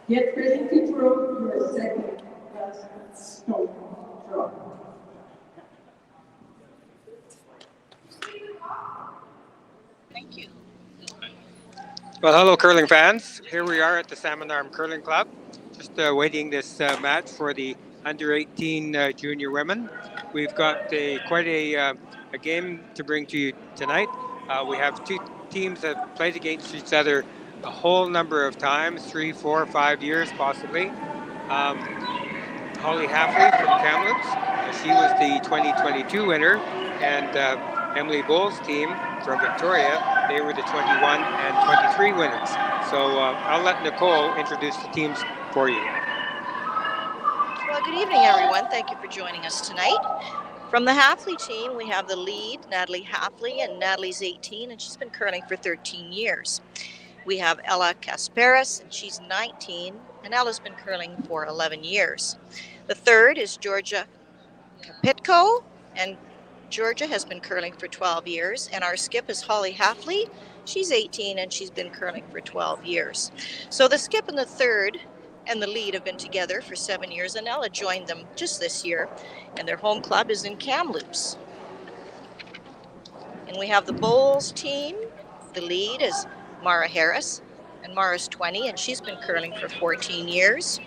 Get ready to throw your second stone draw. Thank you. Well, hello, curling fans. Here we are at the Salmon Arm Curling Club, just waiting this match for the under 18 junior women. We've got quite a game to bring to you tonight. We have two teams that have played against each other a whole number of times, 3, 4, 5 years possibly. Holly Hafeli from Kamloops, she was the 2022 winner, and Emily Bowles' team from Victoria, they were the 21 and 23 winners. So I'll let Nicole introduce the teams for you. Well, good evening, everyone. Thank you for joining us tonight. From the Hafeli team, we have the lead, Natalie Hafeli, and Natalie's 18, and she's been curling for 13 years. We have Ella Kasparis, and she's 19, and Ella's been curling for 11 years. The third is Georgia Kapitko, and Georgia has been curling for 12 years. And our skip is Holly Hafeli. She's 18, and she's been curling for 12 years. So the skip and the third and the lead have been together for 7 years, and Ella joined them just this year, and their home club is in Kamloops. And we have the Bowles team. The lead is Mara Harris, and Mara's 20, and she's been curling for 14 years.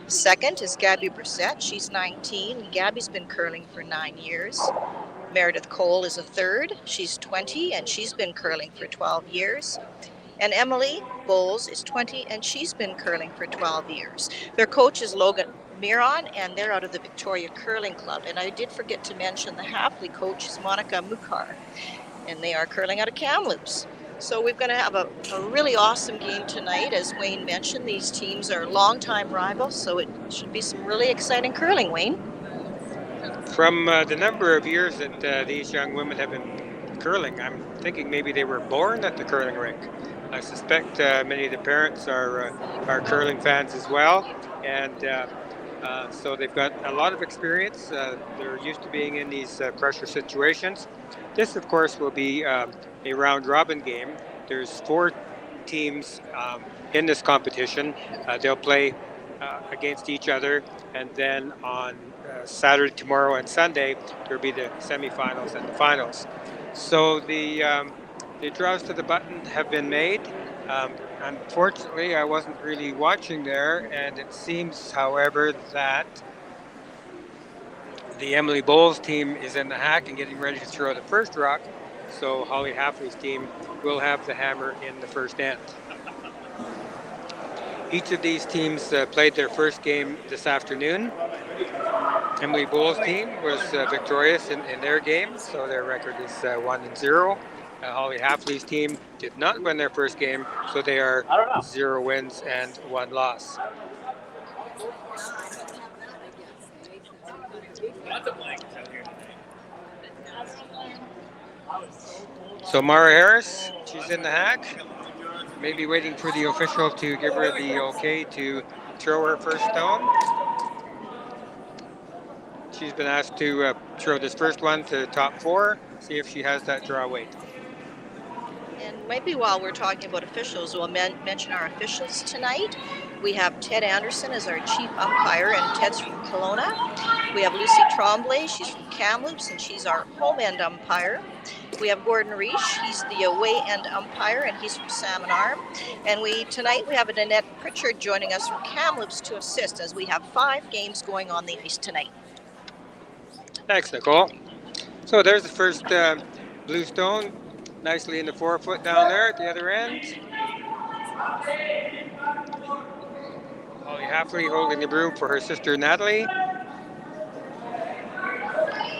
Second is Gabby Brissett. She's 19, and Gabby's been curling for 9 years. Meredith Cole is a third. She's 20, and she's been curling for 12 years. And Emily Bowles is 20, and she's been curling for 12 years. Their coach is Logan Miron, and they're out of the Victoria Curling Club. And I did forget to mention the Hafeli coach is Monica Mukhar, and they are curling out of Kamloops. So we're going to have a really awesome game tonight. As Wayne mentioned, these teams are longtime rivals, so it should be some really exciting curling, Wayne. From the number of years that these young women have been curling, I'm thinking maybe they were born at the curling rink. I suspect many of the parents are curling fans as well, and so they've got a lot of experience. They're used to being in these pressure situations. This, of course, will be a round-robin game. There's 4 teams in this competition. They'll play against each other, and then on Saturday, tomorrow, and Sunday, there'll be the semifinals and the finals. So the draws to the button have been made. Unfortunately, I wasn't really watching there, and it seems, however, that the Emily Bowles team is in the hack and getting ready to throw the first rock. So Holly Hafeli's team will have the hammer in the first end. Each of these teams played their first game this afternoon. Emily Bowles' team was victorious in their game, so their record is 1-0. Holly Hafeli's team did not win their first game, so they are 0 wins and 1 loss. So Mara Harris, she's in the hack, maybe waiting for the official to give her the okay to throw her first stone. She's been asked to throw this first one to top 4, see if she has that draw weight. And maybe while we're talking about officials, we'll mention our officials tonight. We have Ted Anderson as our chief umpire, and Ted's from Kelowna. We have Lucy Tremblay, she's from Kamloops, and she's our home end umpire. We have Gordon Reish, he's the away end umpire, and he's from Salmon Arm. And tonight we have Annette Pritchard joining us from Kamloops to assist, as we have 5 games going on the ice tonight. Thanks, Nicole. So there's the first blue stone, nicely in the 4-foot down there at the other end. Holly Hafeli holding the broom for her sister Natalie.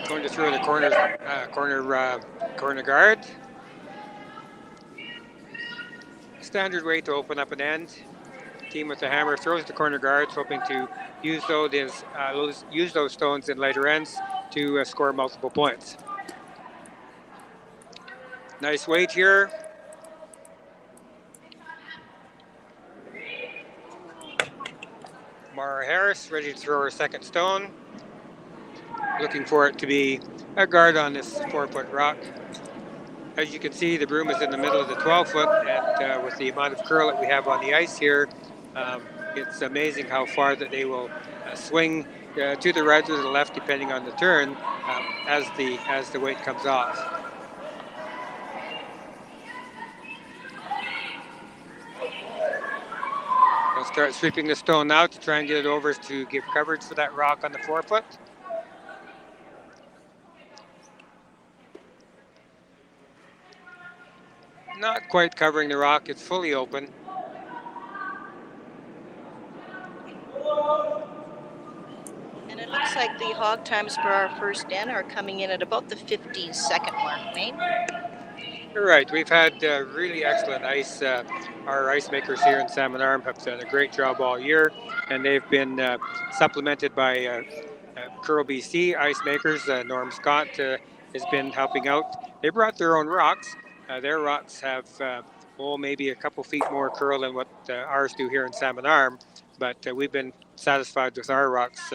Going to throw the corner guard. Standard way to open up an end. Team with the hammer throws the corner guards, hoping to use those stones in later ends to score multiple points. Nice weight here. Mara Harris ready to throw her second stone. Looking for it to be a guard on this 4-foot rock. As you can see, the broom is in the middle of the 12-foot, and with the amount of curl that we have on the ice here, it's amazing how far that they will swing to the right or to the left, depending on the turn, as the weight comes off. They'll start sweeping the stone now to try and get it over to give coverage for that rock on the 4-foot. Not quite covering the rock, it's fully open. And it looks like the hog times for our first in are coming in at about the 15-second mark, Wayne. You're right. We've had really excellent ice. Our ice makers here in Salmon Arm have done a great job all year, and they've been supplemented by Curl BC ice makers. Norm Scott has been helping out. They brought their own rocks. Their rocks have maybe a couple feet more curl than what ours do here in Salmon Arm, but we've been satisfied with our rocks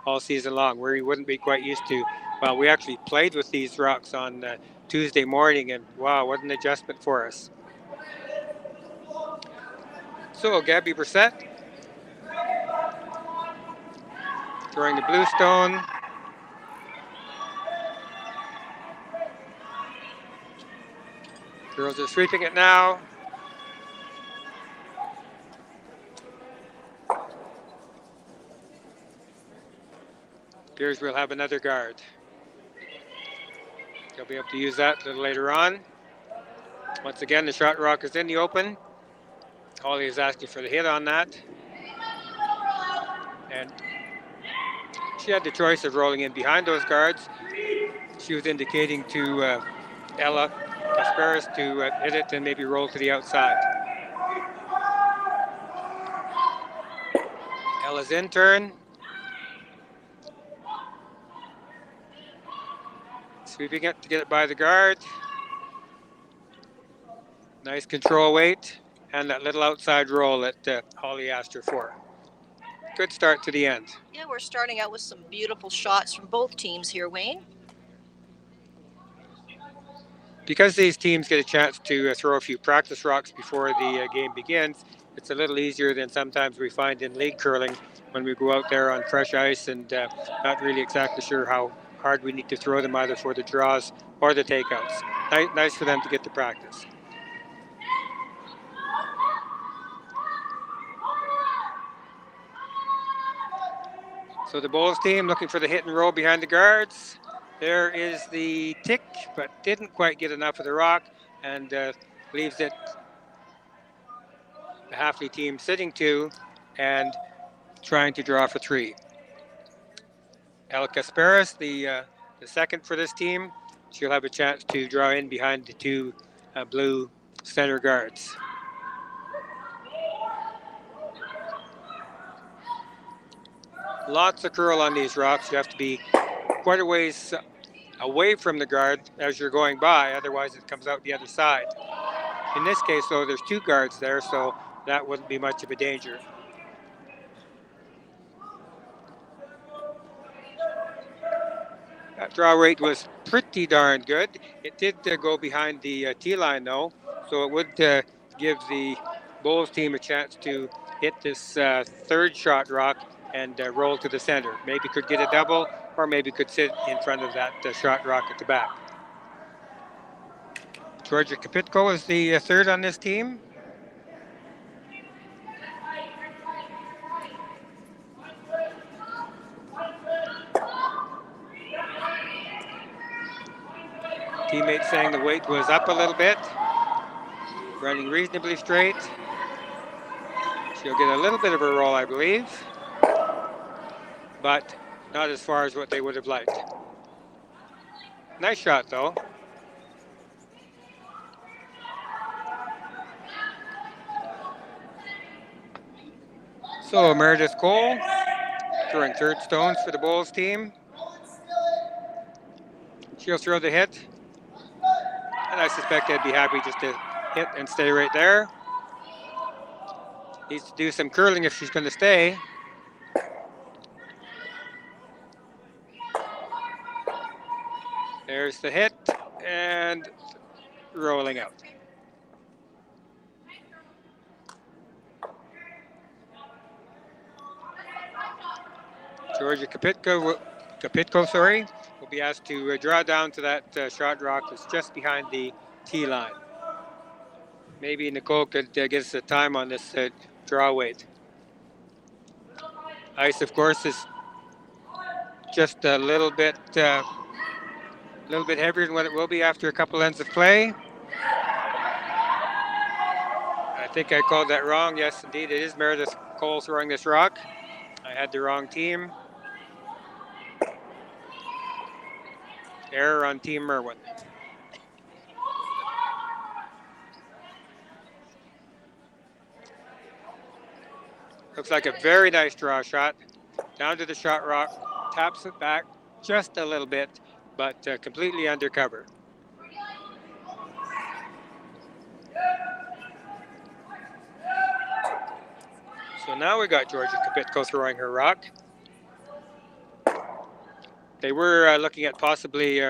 all season long. We wouldn't be quite used to. Well, we actually played with these rocks on Tuesday morning, and wow, what an adjustment for us. So Gabby Brissett throwing the blue stone. Girls are sweeping it now. Appears we'll have another guard. They'll be able to use that a little later on. Once again, the shot rock is in the open. Holly is asking for the hit on that. And she had the choice of rolling in behind those guards. She was indicating to Ella Kasparis to hit it and maybe roll to the outside. Ella's in turn. Sweeping it to get it by the guard. Nice control weight and that little outside roll that Holly asked her for. Good start to the end. Yeah, we're starting out with some beautiful shots from both teams here, Wayne. Because these teams get a chance to throw a few practice rocks before the game begins, it's a little easier than sometimes we find in league curling when we go out there on fresh ice and not really exactly sure how hard we need to throw them either for the draws or the takeouts. Nice for them to get to practice. So the Bulls team looking for the hit and roll behind the guards. There is the tick, but didn't quite get enough of the rock and leaves it the Hafeli team sitting 2 and trying to draw for 3. El Kasparis, the second for this team, she'll have a chance to draw in behind the 2 blue center guards. Lots of curl on these rocks. You have to be quite a ways away from the guard as you're going by, otherwise it comes out the other side. In this case, though, there's 2 guards there, so that wouldn't be much of a danger. That draw rate was pretty darn good. It did go behind the tee line, though, so it would give the Bulls team a chance to hit this third shot rock and roll to the center. Maybe could get a double, or maybe could sit in front of that shot rock at the back. Georgia Kapitko is the third on this team. Teammate saying the weight was up a little bit. Running reasonably straight. She'll get a little bit of a roll, I believe, but not as far as what they would have liked. Nice shot, though. So Meredith Cole throwing third stones for the Bulls team. She'll throw the hit, and I suspect they'd be happy just to hit and stay right there. Needs to do some curling if she's going to stay. There's the hit and rolling out. Georgia Kapitko, will be asked to draw down to that shot rock that's just behind the tee line. Maybe Nicole could get us a time on this draw weight. Ice, of course, is just a little bit heavier than what it will be after a couple ends of play. I think I called that wrong. Yes, indeed, it is Meredith Cole throwing this rock. I had the wrong team. Error on Team Merwin. Looks like a very nice draw shot. Down to the shot rock, taps it back just a little bit, but completely undercover. So now we got Georgia Kapitko throwing her rock. They were looking at possibly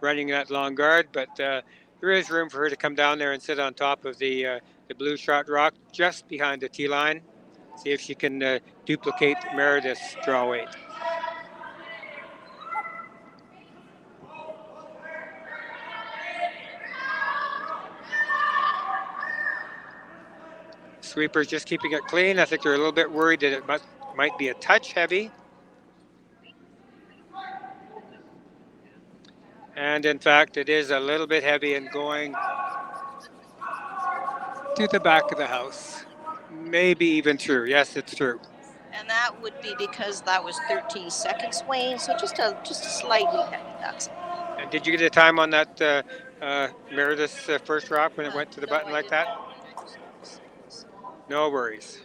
running that long guard, but there is room for her to come down there and sit on top of the blue shot rock just behind the tee line. See if she can duplicate Meredith's draw weight. Sweepers just keeping it clean. I think they're a little bit worried that it might be a touch heavy. And in fact, it is a little bit heavy and going to the back of the house. Maybe even through. Yes, it's true. And that would be because that was 13 seconds, Wayne. So just slightly heavy. That's it. And did you get a time on that Meredith's first rock when it went to the button like that? No worries.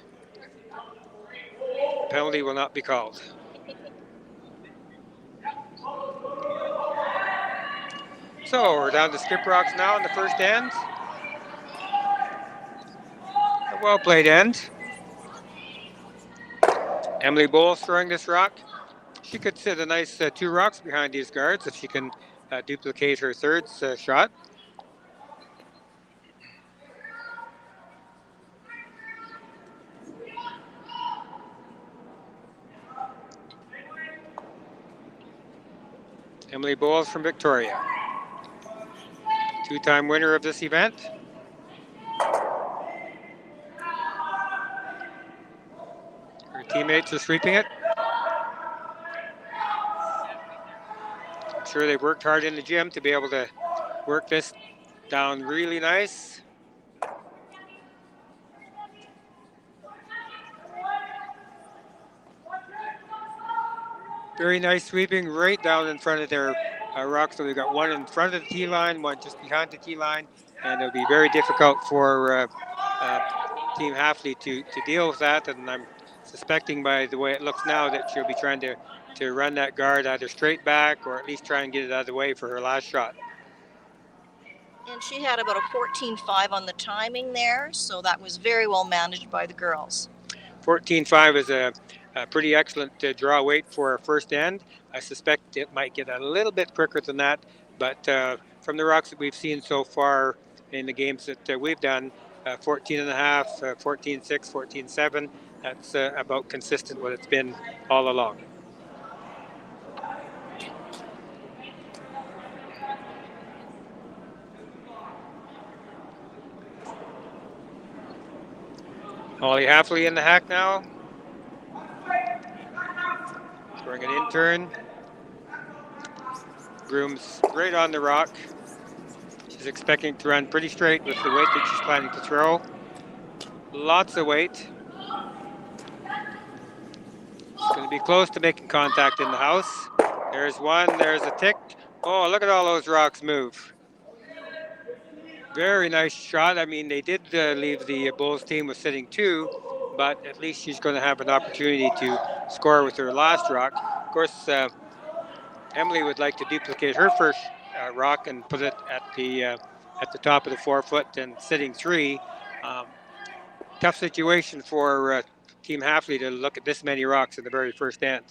Penalty will not be called. So we're down to skip rocks now in the first end. A well played end. Emily Bowles throwing this rock. She could sit a nice 2 rocks behind these guards if she can duplicate her third shot. Emily Bowles from Victoria. 2-time winner of this event. Her teammates are sweeping it. I'm sure they've worked hard in the gym to be able to work this down really nice. Very nice sweeping right down in front of their rock. So we've got one in front of the tee line, one just behind the tee line, and it'll be very difficult for Team Hafeli to deal with that. And I'm suspecting by the way it looks now that she'll be trying to run that guard either straight back or at least try and get it out of the way for her last shot. And she had about a 14.5 on the timing there, so that was very well managed by the girls. 14.5 is a pretty excellent draw weight for a first end. I suspect it might get a little bit quicker than that, but from the rocks that we've seen so far in the games that we've done, 14.5, 14.6, 14.7, that's about consistent what it's been all along. Holly Hafeli in the hack now. Throwing an in turn. Groom's right on the rock. She's expecting to run pretty straight with the weight that she's planning to throw. Lots of weight. She's going to be close to making contact in the house. There's one, there's a tick. Oh, look at all those rocks move. Very nice shot. I mean, they did leave the Bulls team with sitting 2, but at least she's going to have an opportunity to score with her last rock. Of course, Emily would like to duplicate her first rock and put it at the top of the 4-foot and sitting 3. Tough situation for Team Hafeli to look at this many rocks in the very first end.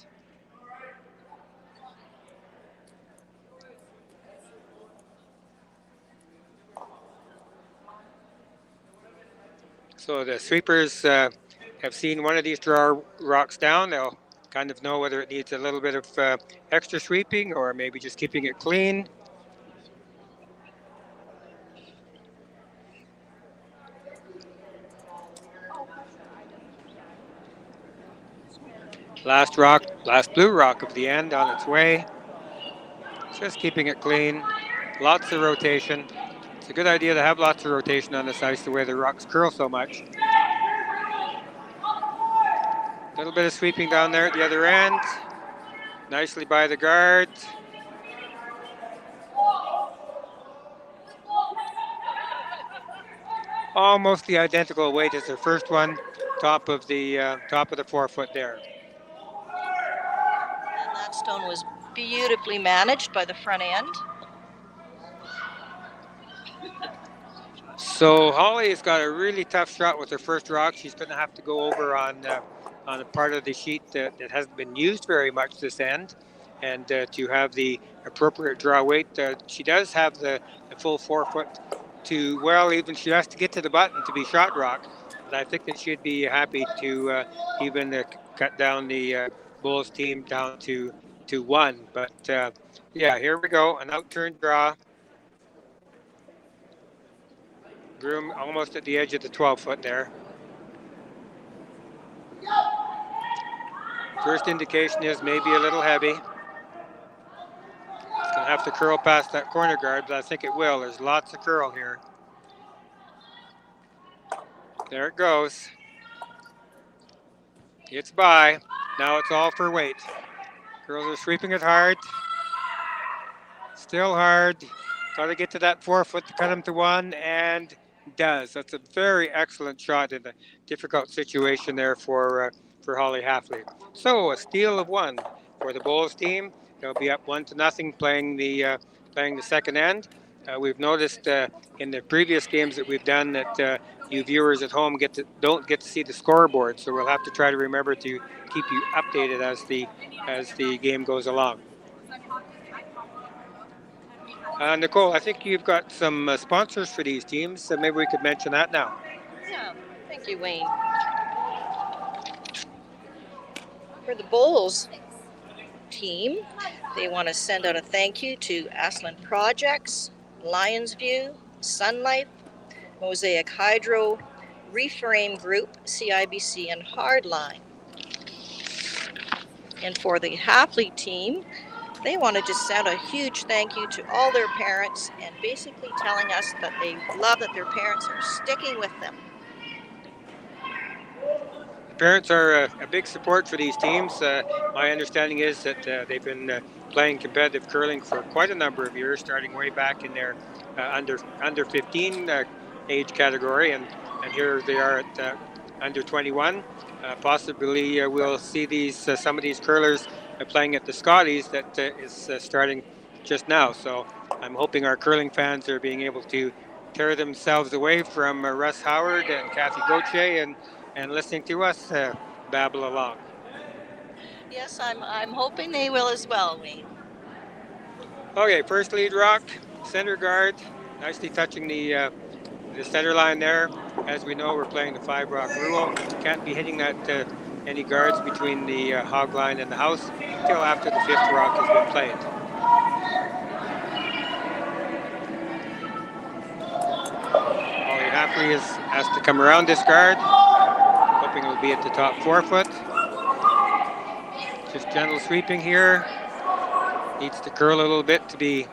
So the sweepers have seen one of these draw rocks down. They'll kind of know whether it needs a little bit of extra sweeping or maybe just keeping it clean. Last rock, last blue rock of the end on its way. Just keeping it clean. Lots of rotation. It's a good idea to have lots of rotation on this ice the way the rocks curl so much. A little bit of sweeping down there at the other end. Nicely by the guard. Almost the identical weight as the first one, top of the 4 foot there. And that stone was beautifully managed by the front end. So Holly's got a really tough shot with her first rock. She's going to have to go over on a part of the sheet that hasn't been used very much this end, and to have the appropriate draw weight. She does have the full 4 foot to, well, even she has to get to the button to be shot rock. But I think that she'd be happy to even cut down the Bulls team down to 1. But yeah, here we go, an out-turn draw. Groom almost at the edge of the 12 foot there. First indication is maybe a little heavy. It's going to have to curl past that corner guard, but I think it will. There's lots of curl here. There it goes. It's by. Now it's all for weight. Girls are sweeping it hard. Still hard. Got to get to that 4 foot to cut them to 1, and does. That's a very excellent shot in a difficult situation there for Holly Hafeli. So a steal of 1 for the Bulls team. They'll be up 1-0 playing the second end. We've noticed in the previous games that we've done that you viewers at home don't get to see the scoreboard. So we'll have to try to remember to keep you updated as the game goes along. Nicole, I think you've got some sponsors for these teams, so maybe we could mention that now. Yeah, thank you, Wayne. For the Bulls team, they want to send out a thank you to Aslan Projects, Lions View, Sun Life, Mosaic Hydro, Reframe Group, CIBC, and Hardline. And for the Hafeli team, they want to just send a huge thank you to all their parents and basically telling us that they love that their parents are sticking with them. Parents are a big support for these teams. My understanding is that they've been playing competitive curling for quite a number of years, starting way back in their under 15 age category, and here they are at under 21. Possibly we'll see these some of these curlers playing at the Scotties that is starting just now. So I'm hoping our curling fans are being able to tear themselves away from Russ Howard and Kathy Gauthier and listening to us babble along. Yes, I'm hoping they will as well, Wayne. Okay, first lead rock, center guard, nicely touching the center line there. As we know, we're playing the 5 rock rule. Can't be hitting that any guards between the hog line and the house until after the 5th rock has been played. Holly Hafeli has to come around this guard, hoping it'll be at the top 4 foot. Just gentle sweeping here. Needs to curl a little bit to be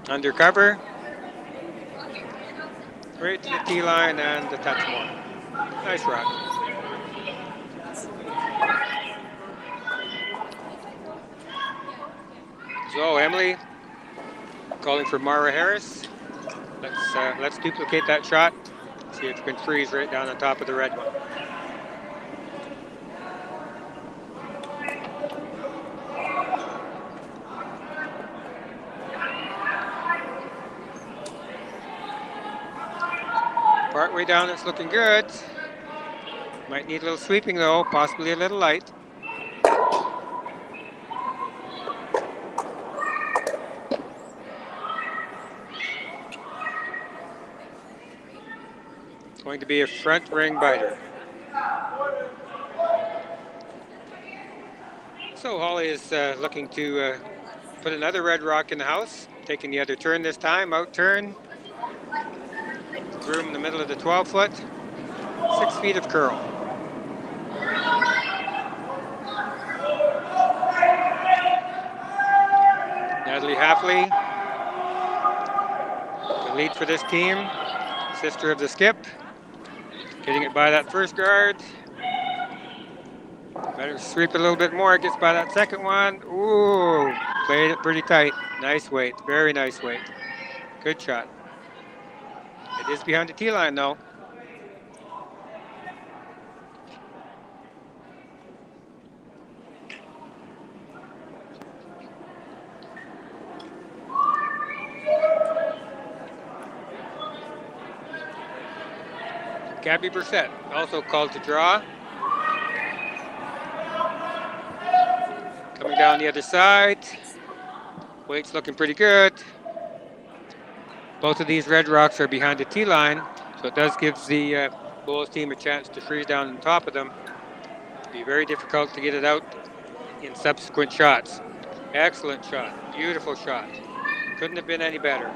undercover. Right to the tee line and a touch more. Nice rock. So Emily calling for Mara Harris. Let's duplicate that shot. See if we can freeze right down on top of the red one. Partway down, it's looking good. Might need a little sweeping though, possibly a little light. Going to be a front ring biter. So Holly is looking to put another red rock in the house, taking the other turn this time, out turn. Groom in the middle of the 12-foot, 6 feet of curl. Natalie Hafeli, the lead for this team, sister of the skip, getting it by that first guard. Better sweep it a little bit more, gets by that second one. Ooh, played it pretty tight. Nice weight, very nice weight. Good shot. It is behind the tee line though. Gabby Brissett also called to draw. Coming down the other side. Weight's looking pretty good. Both of these red rocks are behind the tee line, so it does give the Bulls team a chance to freeze down on top of them. It'll be very difficult to get it out in subsequent shots. Excellent shot, beautiful shot. Couldn't have been any better.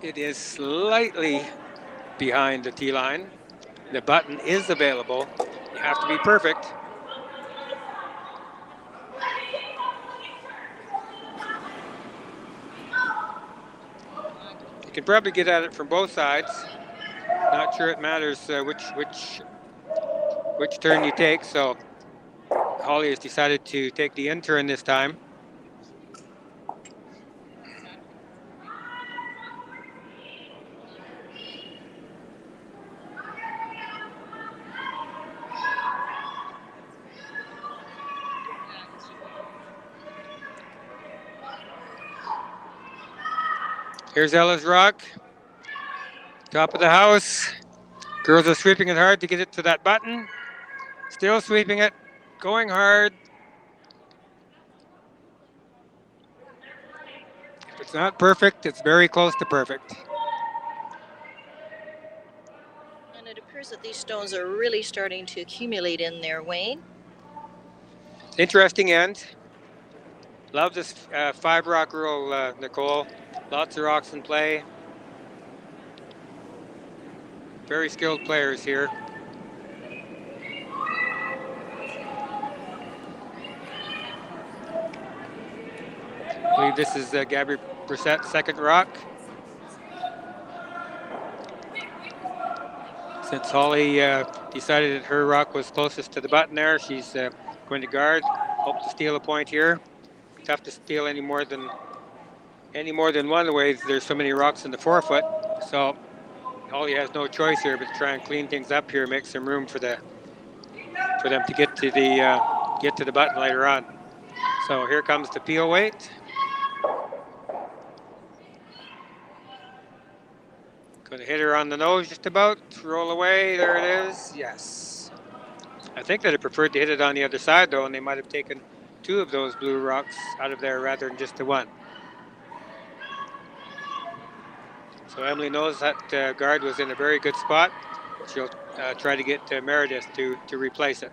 It is slightly behind the tee line. The button is available. You have to be perfect. You can probably get at it from both sides. Not sure it matters which turn you take. So Holly has decided to take the in turn this time. Here's Ella's rock. Top of the house. Girls are sweeping it hard to get it to that button. Still sweeping it, going hard. If it's not perfect, it's very close to perfect. And it appears that these stones are really starting to accumulate in there, Wayne. Interesting end. Love this 5-rock rule, Nicole. Lots of rocks in play. Very skilled players here. I believe this is Gabby Brissett's second rock. Since Holly decided that her rock was closest to the button there, she's going to guard. Hope to steal a point here. Tough to steal any more than one, the way there's so many rocks in the 4-foot. So Holly has no choice here but to try and clean things up here, make some room for them to get to the button later on. So here comes the peel weight. Going to hit her on the nose just about. Roll away. There it is. Yes. I think that I preferred to hit it on the other side though, and they might have taken 2 of those blue rocks out of there rather than just the one. So Emily knows that guard was in a very good spot. She'll try to get Meredith to replace it.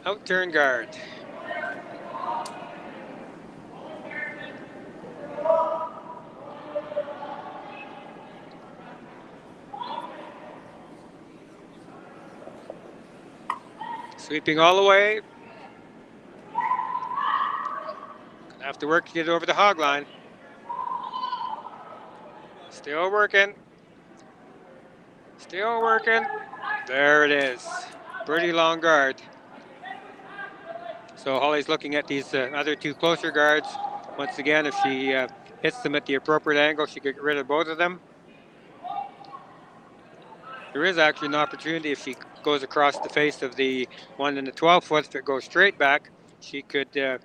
Out turn guard. Sweeping all the way. Gonna have to work to get over the hog line. Still working. Still working. There it is. Pretty long guard. So Holly's looking at these other 2 closer guards. Once again, if she hits them at the appropriate angle, she could get rid of both of them. There is actually an opportunity if she goes across the face of the one in the 12-foot. If it goes straight back, she could get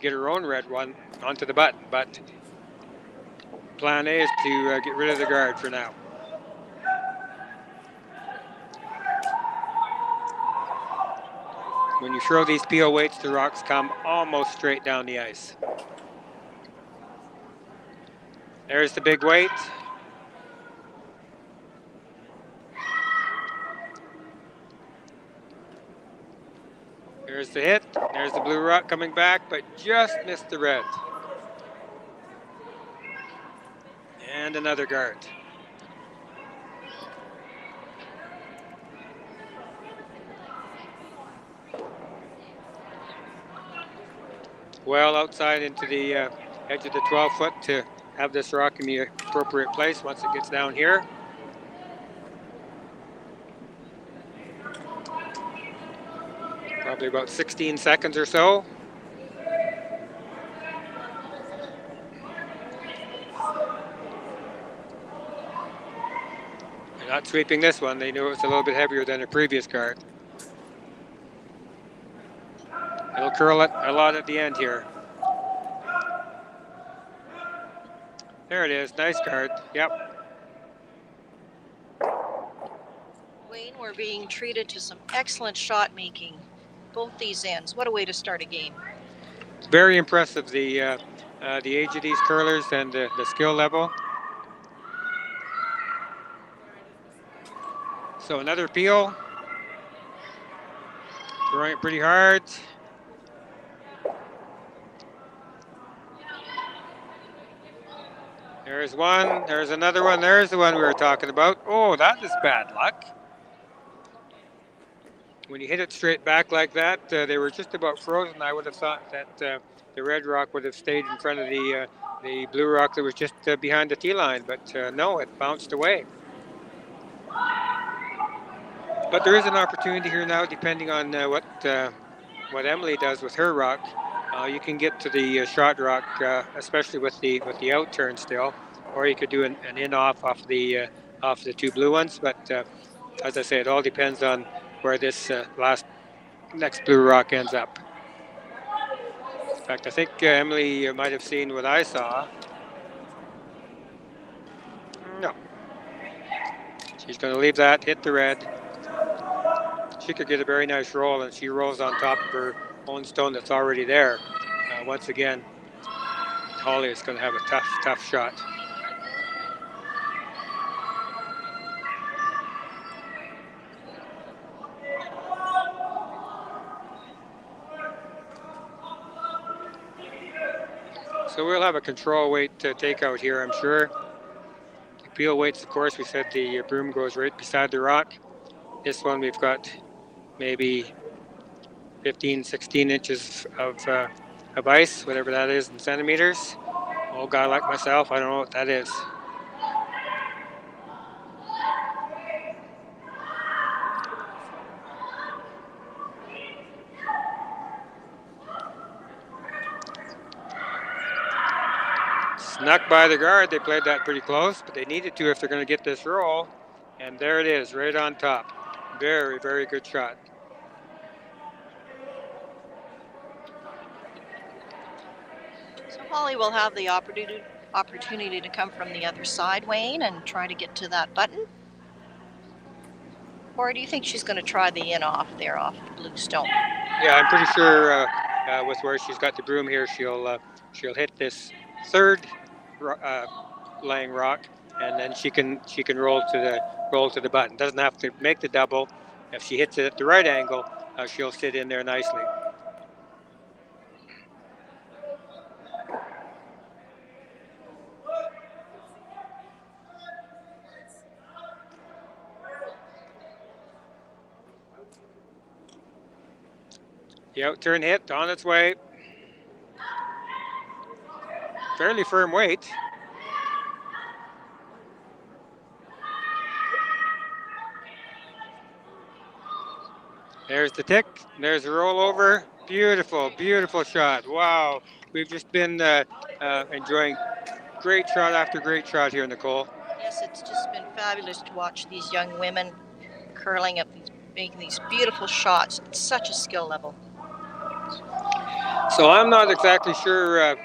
her own red one onto the button. But plan A is to get rid of the guard for now. When you throw these PO weights, the rocks come almost straight down the ice. There's the big weight. There's the hit. There's the blue rock coming back, but just missed the red. And another guard. Well outside into the edge of the 12-foot to have this rock in the appropriate place once it gets down here. Probably about 16 seconds or so. They're not sweeping this one. They knew it was a little bit heavier than the previous guard. It'll curl it a lot at the end here. There it is. Nice guard. Yep. Wayne, we're being treated to some excellent shot making. Both these ends. What a way to start a game. It's very impressive, the age of these curlers and the skill level. So another peel. Throwing it pretty hard. There's one. There's another one. There's the one we were talking about. Oh, that is bad luck. When you hit it straight back like that, they were just about frozen. I would have thought that the red rock would have stayed in front of the blue rock that was just behind the tee line, but no, it bounced away. But there is an opportunity here now, depending on what Emily does with her rock. You can get to the shot rock, especially with the out turn still, or you could do an in-off off the two blue ones. But as I say, it all depends on where this next blue rock ends up. In fact, I think Emily might have seen what I saw. No. She's going to leave that, hit the red. She could get a very nice roll, and she rolls on top of her own stone that's already there. Once again, Holly is going to have a tough shot. So we'll have a control weight takeout here, I'm sure. The peel weights, of course, we said the broom goes right beside the rock. This one we've got maybe 15, 16 inches of ice, whatever that is in centimeters. Old guy like myself, I don't know what that is. Snuck by the guard. They played that pretty close, but they needed to if they're going to get this roll. And there it is, right on top. Very, very good shot. So Holly will have the opportunity to come from the other side, Wayne, and try to get to that button. Or do you think she's going to try the in-off there off the blue stone? Yeah, I'm pretty sure with where she's got the broom here, she'll hit this third laying rock, and then she can roll to the button. Doesn't have to make the double. If she hits it at the right angle, she'll sit in there nicely. The out turn hit on its way. Fairly firm weight. There's the tick. There's the rollover. Beautiful, beautiful shot. Wow. We've just been enjoying great shot after great shot here, Nicole. Yes, it's just been fabulous to watch these young women curling up, making these beautiful shots. It's such a skill level. So I'm not exactly sure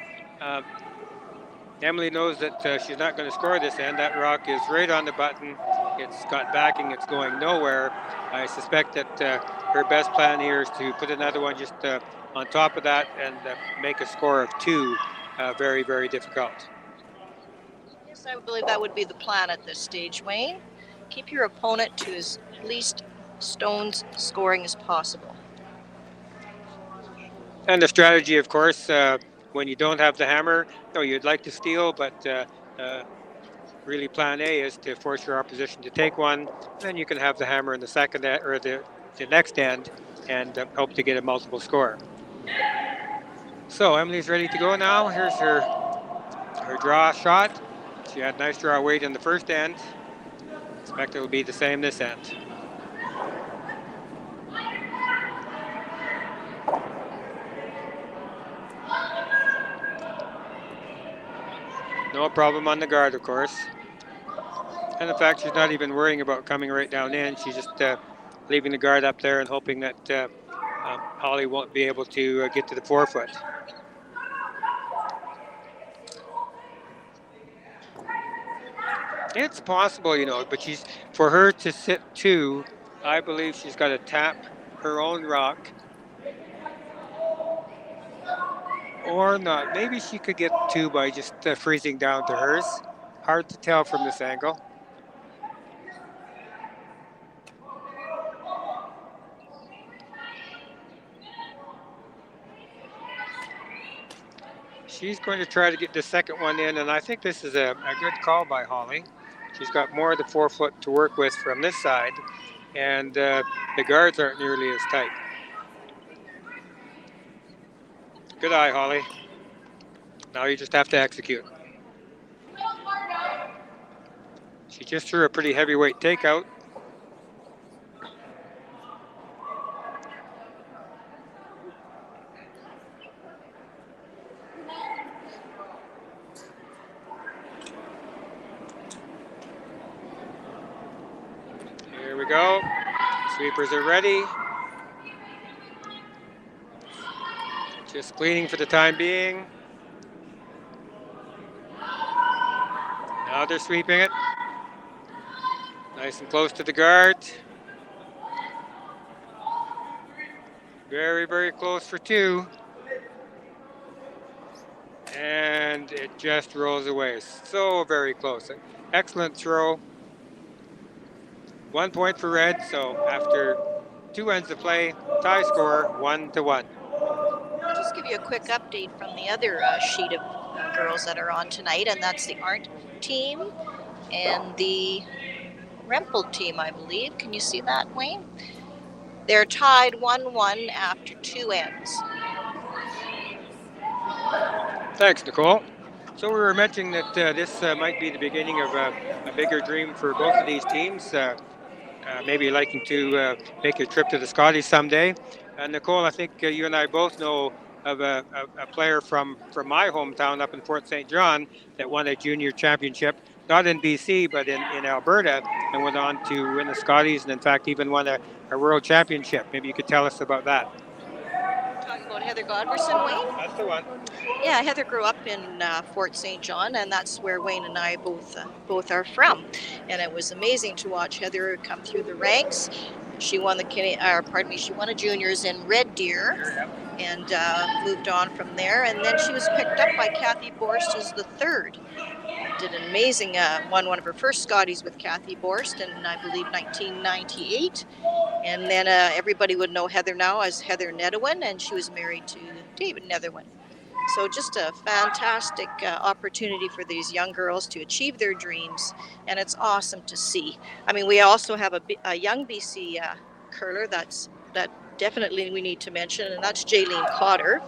Emily knows that she's not going to score this end. That rock is right on the button. It's got backing. It's going nowhere. I suspect that her best plan here is to put another one just on top of that and make a score of 2 very, very difficult. Yes, I believe that would be the plan at this stage, Wayne. Keep your opponent to as least stones scoring as possible. And the strategy, of course, when you don't have the hammer, you'd like to steal, but really plan A is to force your opposition to take one. Then you can have the hammer in the second or the next end and hope to get a multiple score. So Emily's ready to go now. Here's her draw shot. She had nice draw weight in the first end. Expect it'll be the same this end. No problem on the guard, of course. And in fact, she's not even worrying about coming right down in. She's just leaving the guard up there and hoping that Holly won't be able to get to the forefoot. It's possible, but for her to sit 2, I believe she's got to tap her own rock. Or not. Maybe she could get 2 by just freezing down to hers. Hard to tell from this angle. She's going to try to get the second one in, and I think this is a good call by Holly. She's got more of the forefoot to work with from this side, and the guards aren't nearly as tight. Good eye, Holly. Now you just have to execute. She just threw a pretty heavyweight takeout. Here we go. Sweepers are ready. Just cleaning for the time being. Now they're sweeping it. Nice and close to the guard. Very, very close for 2. And it just rolls away. So very close. Excellent throw. 1 point for red. So after 2 ends of play, tie score 1-1. I'll just give you a quick update from the other sheet of girls that are on tonight, and that's the Arndt team and the Rempel team, I believe. Can you see that, Wayne? They're tied 1-1 after 2 ends. Thanks, Nicole. So we were mentioning that this might be the beginning of a bigger dream for both of these teams. Maybe liking to make a trip to the Scotties someday. Nicole, I think you and I both know of a player from my hometown up in Fort St. John that won a junior championship, not in BC, but in Alberta, and went on to win the Scotties and, in fact, even won a world championship. Maybe you could tell us about that. Talking about Heather Godwinson, Wayne? That's the one. Yeah, Heather grew up in Fort St. John, and that's where Wayne and I both are from. And it was amazing to watch Heather come through the ranks. She won she won a juniors in Red Deer, and moved on from there. And then she was picked up by Kathy Borst as the third. Did an amazing, won one of her first Scotties with Kathy Borst in, I believe, 1998. And then everybody would know Heather now as Heather Nedewin, and she was married to David Netherwin. So just a fantastic opportunity for these young girls to achieve their dreams, and it's awesome to see. I mean, we also have a young BC curler that definitely we need to mention, and that's Jaylene Cotter.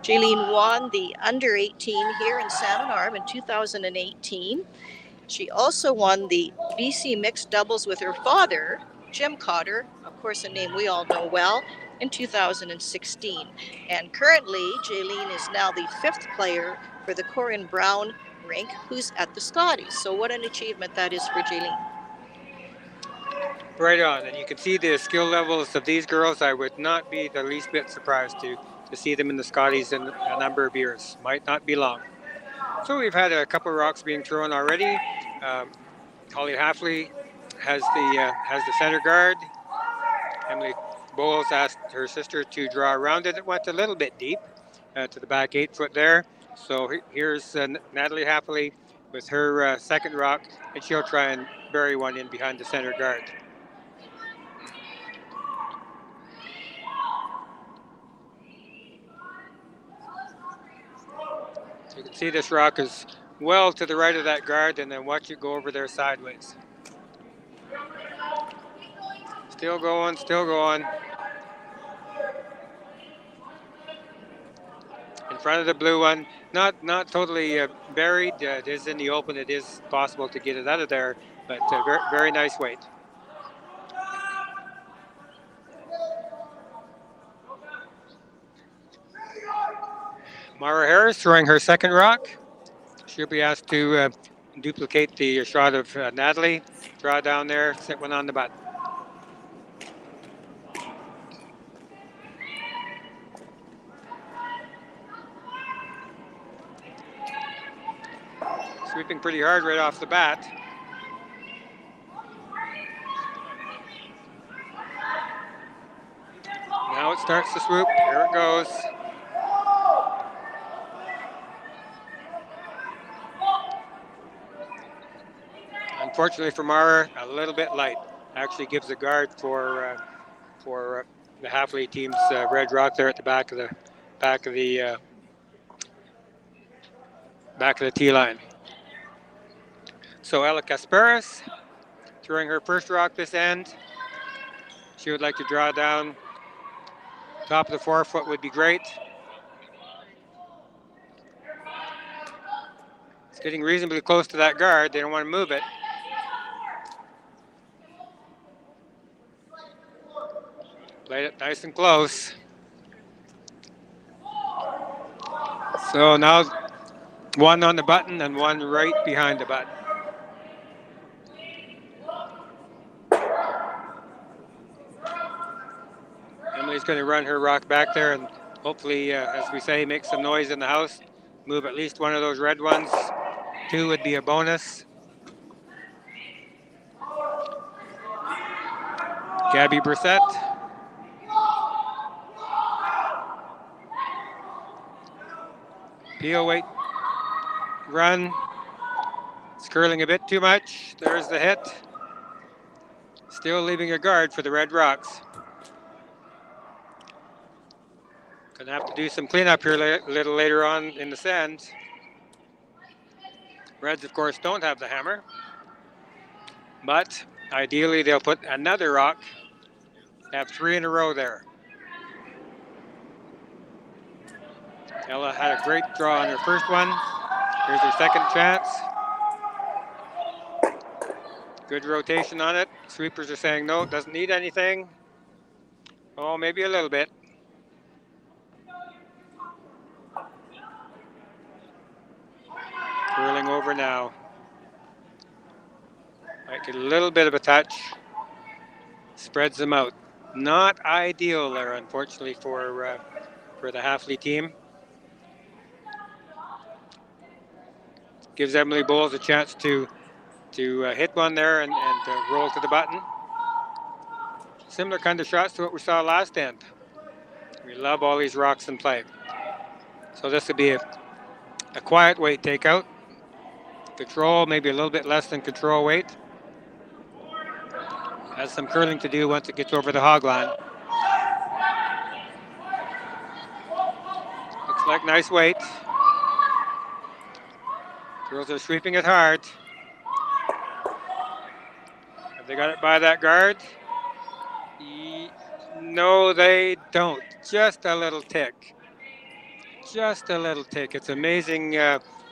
Jaylene won the under 18 here in Salmon Arm in 2018. She also won the BC mixed doubles with her father, Jim Cotter, of course a name we all know well, in 2016. And currently, Jaylene is now the 5th player for the Corinne Brown rink who's at the Scotties. So what an achievement that is for Jaylene. Right on, and you can see the skill levels of these girls. I would not be the least bit surprised to see them in the Scotties in a number of years. Might not be long. So we've had a couple of rocks being thrown already. Holly Hafeli has the center guard. Emily Bowles asked her sister to draw around it. It went a little bit deep to the back 8 foot there. So here's Natalie Hafeli with her second rock, and she'll try and bury one in behind the center guard. So you can see this rock is well to the right of that guard, and then watch it go over there sideways. Still going, still going. In front of the blue one, not totally buried. It is in the open. It is possible to get it out of there, but very, very nice weight. Mara Harris throwing her second rock. She'll be asked to duplicate the shot of Natalie. Draw down there, set one on the button. Sweeping pretty hard right off the bat. Now it starts to swoop. Here it goes. Unfortunately for Mara, a little bit light. Actually gives a guard for the Hafeli team's red rock there at the back of the tee line. So Ella Kasparis throwing her first rock this end. She would like to draw down. Top of the 4 foot would be great. It's getting reasonably close to that guard. They don't want to move it. Played it nice and close. So now one on the button and one right behind the button. Emily's going to run her rock back there and hopefully, as we say, make some noise in the house. Move at least one of those red ones. 2 would be a bonus. Gabby Brissett. Peel weight run. It's curling a bit too much. There's the hit. Still leaving a guard for the red rocks. Gonna have to do some cleanup here a little later on in the sand. Reds, of course, don't have the hammer. But ideally, they'll put another rock. Have 3 in a row there. Ella had a great draw on her first one. Here's her second chance. Good rotation on it. Sweepers are saying no, doesn't need anything. Oh, maybe a little bit. Curling over now. Might get a little bit of a touch. Spreads them out. Not ideal there, unfortunately, for the Hafeli team. Gives Emily Bowles a chance to hit one there and roll to the button. Similar kind of shots to what we saw last end. We love all these rocks in play. So this would be a quiet weight takeout. Control, maybe a little bit less than control weight. Has some curling to do once it gets over the hog line. Looks like nice weight. Girls are sweeping it hard. Have they got it by that guard? No, they don't. Just a little tick. Just a little tick. It's amazing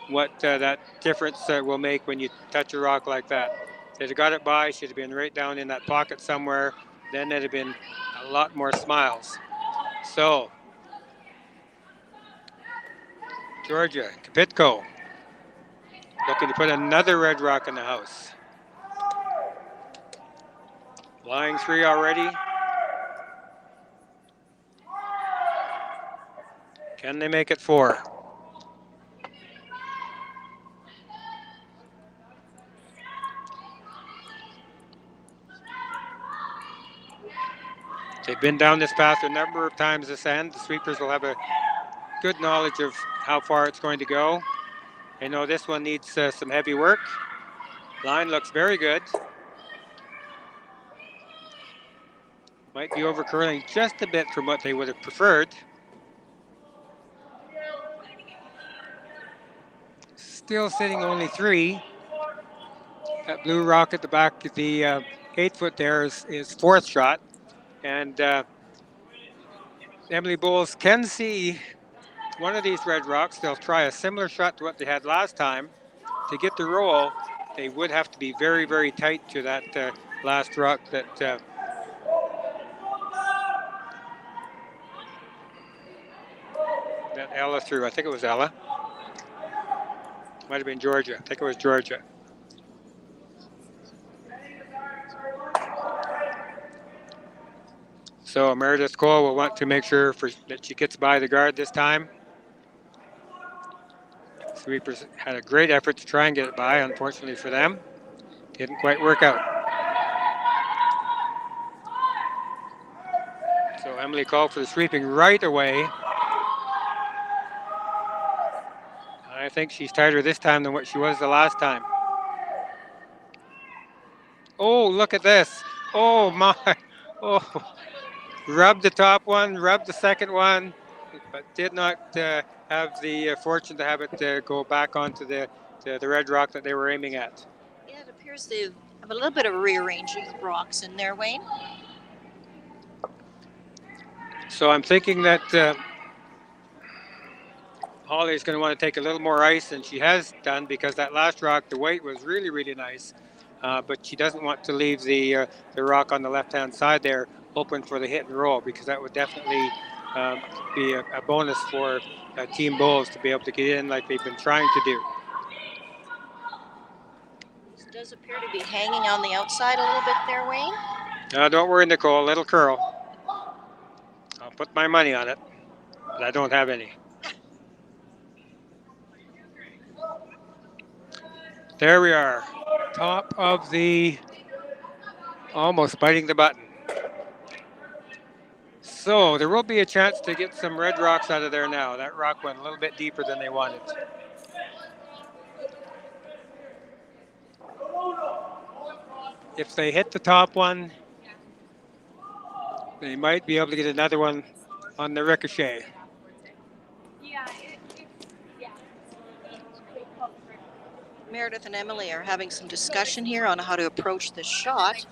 what that difference will make when you touch a rock like that. If they'd have got it by, should have been right down in that pocket somewhere. Then it'd have been a lot more smiles. So, Georgia, Kapitko, looking to put another red rock in the house. Flying 3 already. Can they make it 4? They've been down this path a number of times this end. The sweepers will have a good knowledge of how far it's going to go. They know this one needs some heavy work. Line looks very good. Might be over curling just a bit from what they would have preferred. Still sitting only 3. That blue rock at the back of the 8 foot there is fourth shot. And Emily Bowles can see one of these red rocks. They'll try a similar shot to what they had last time. To get the roll, they would have to be very, very tight to that last rock that Ella threw. I think it was Ella. Might have been Georgia. I think it was Georgia. So Meredith Cole will want to make sure that she gets by the guard this time. Sweepers had a great effort to try and get it by. Unfortunately for them, didn't quite work out. So Emily called for the sweeping right away. I think she's tighter this time than what she was the last time. Oh, look at this. Oh, my. Oh, rubbed the top one, rubbed the second one, but did not have the fortune to have it go back onto the red rock that they were aiming at. Yeah, it appears they have a little bit of rearranging of rocks in there, Wayne. So I'm thinking that Holly is going to want to take a little more ice than she has done, because that last rock, the weight was really, really nice. But she doesn't want to leave the rock on the left-hand side there open for the hit and roll, because that would definitely be a bonus for Team Bulls to be able to get in like they've been trying to do. This does appear to be hanging on the outside a little bit there, Wayne. Don't worry, Nicole, little curl. I'll put my money on it, but I don't have any. There we are, top of the, almost biting the button. So there will be a chance to get some red rocks out of there now. That rock went a little bit deeper than they wanted. If they hit the top one, they might be able to get another one on the ricochet. Meredith and Emily are having some discussion here on how to approach this shot.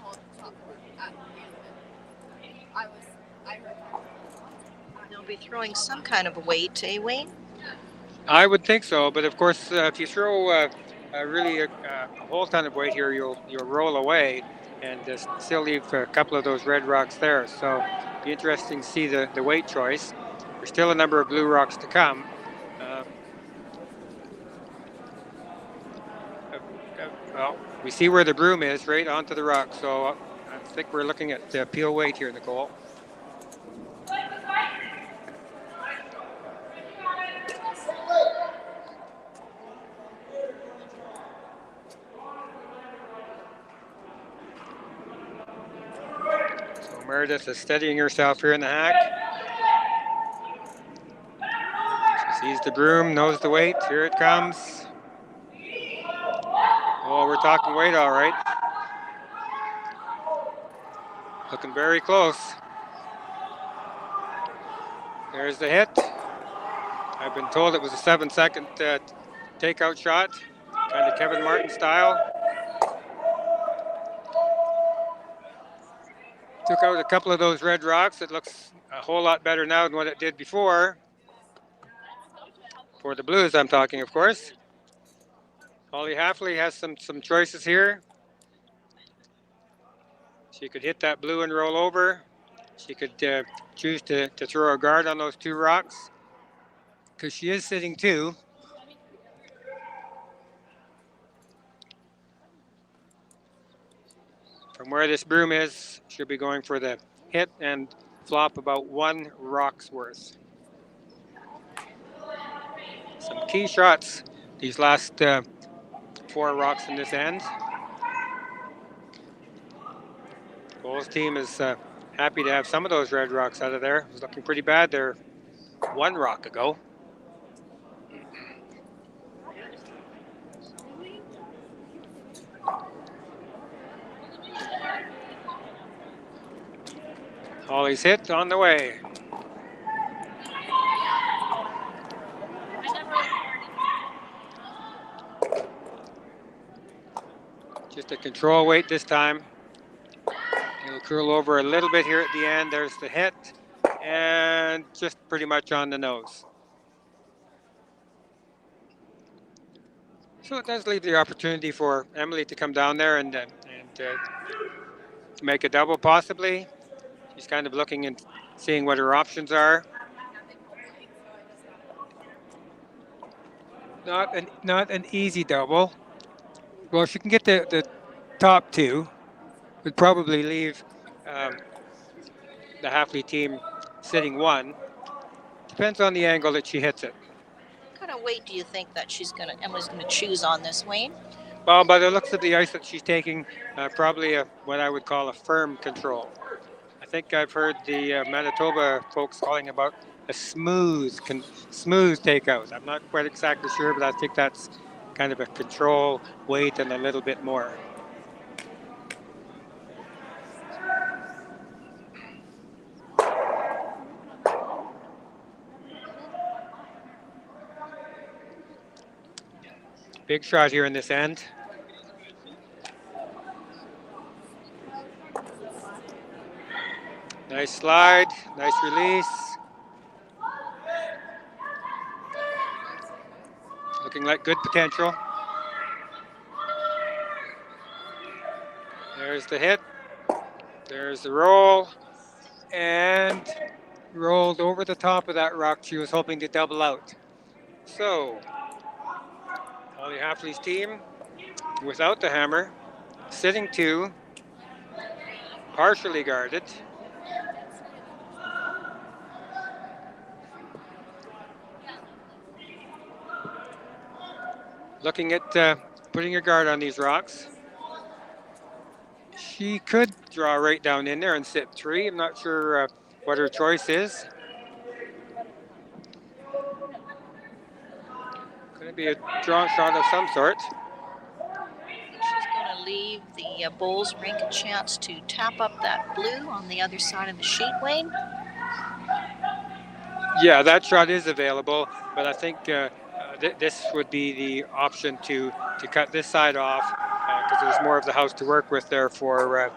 They'll be throwing some kind of a weight, eh, Wayne? I would think so, but of course, if you throw really a whole ton of weight here, you'll roll away and still leave a couple of those red rocks there. So it'll be interesting to see the weight choice. There's still a number of blue rocks to come. Well, we see where the broom is, right onto the rock. So I think we're looking at peel weight here, Nicole. So Meredith is steadying herself here in the hack. She sees the broom, knows the weight. Here it comes. Oh, we're talking weight, all right. Looking very close. There's the hit. I've been told it was a 7-second takeout shot, kind of Kevin Martin style. Took out a couple of those red rocks. It looks a whole lot better now than what it did before. For the Blues, I'm talking, of course. Holly Hafeli has some choices here. She could hit that blue and roll over. She could choose to throw a guard on those 2 rocks, because she is sitting 2. From where this broom is, she'll be going for the hit and flop about 1 rock's worth. Some key shots, these last 4 rocks in this end. Bowles team is Happy to have some of those red rocks out of there. It was looking pretty bad there 1 rock ago. Holly's hit on the way. Just a control weight this time. It'll curl over a little bit here at the end. There's the hit, and just pretty much on the nose. So it does leave the opportunity for Emily to come down there and make a double possibly. She's kind of looking and seeing what her options are. Not an easy double. Well, she can get the top 2. Would probably leave the Hafeli team sitting 1. Depends on the angle that she hits it. What kind of weight do you think that Emily's gonna choose on this, Wayne? Well, by the looks of the ice that she's taking, probably what I would call a firm control. I think I've heard the Manitoba folks calling about a smooth takeout. I'm not quite exactly sure, but I think that's kind of a control weight and a little bit more. Big shot here in this end. Nice slide, nice release. Looking like good potential. There's the hit. There's the roll. And rolled over the top of that rock. She was hoping to double out. So, Holly Hafley's team, without the hammer, sitting 2, partially guarded. Looking at putting a guard on these rocks. She could draw right down in there and sit 3. I'm not sure what her choice is. Going to be a draw shot of some sort. She's going to leave the bowls rink a chance to tap up that blue on the other side of the sheet, Wayne. Yeah, that shot is available, but I think this would be the option to cut this side off because there's more of the house to work with there for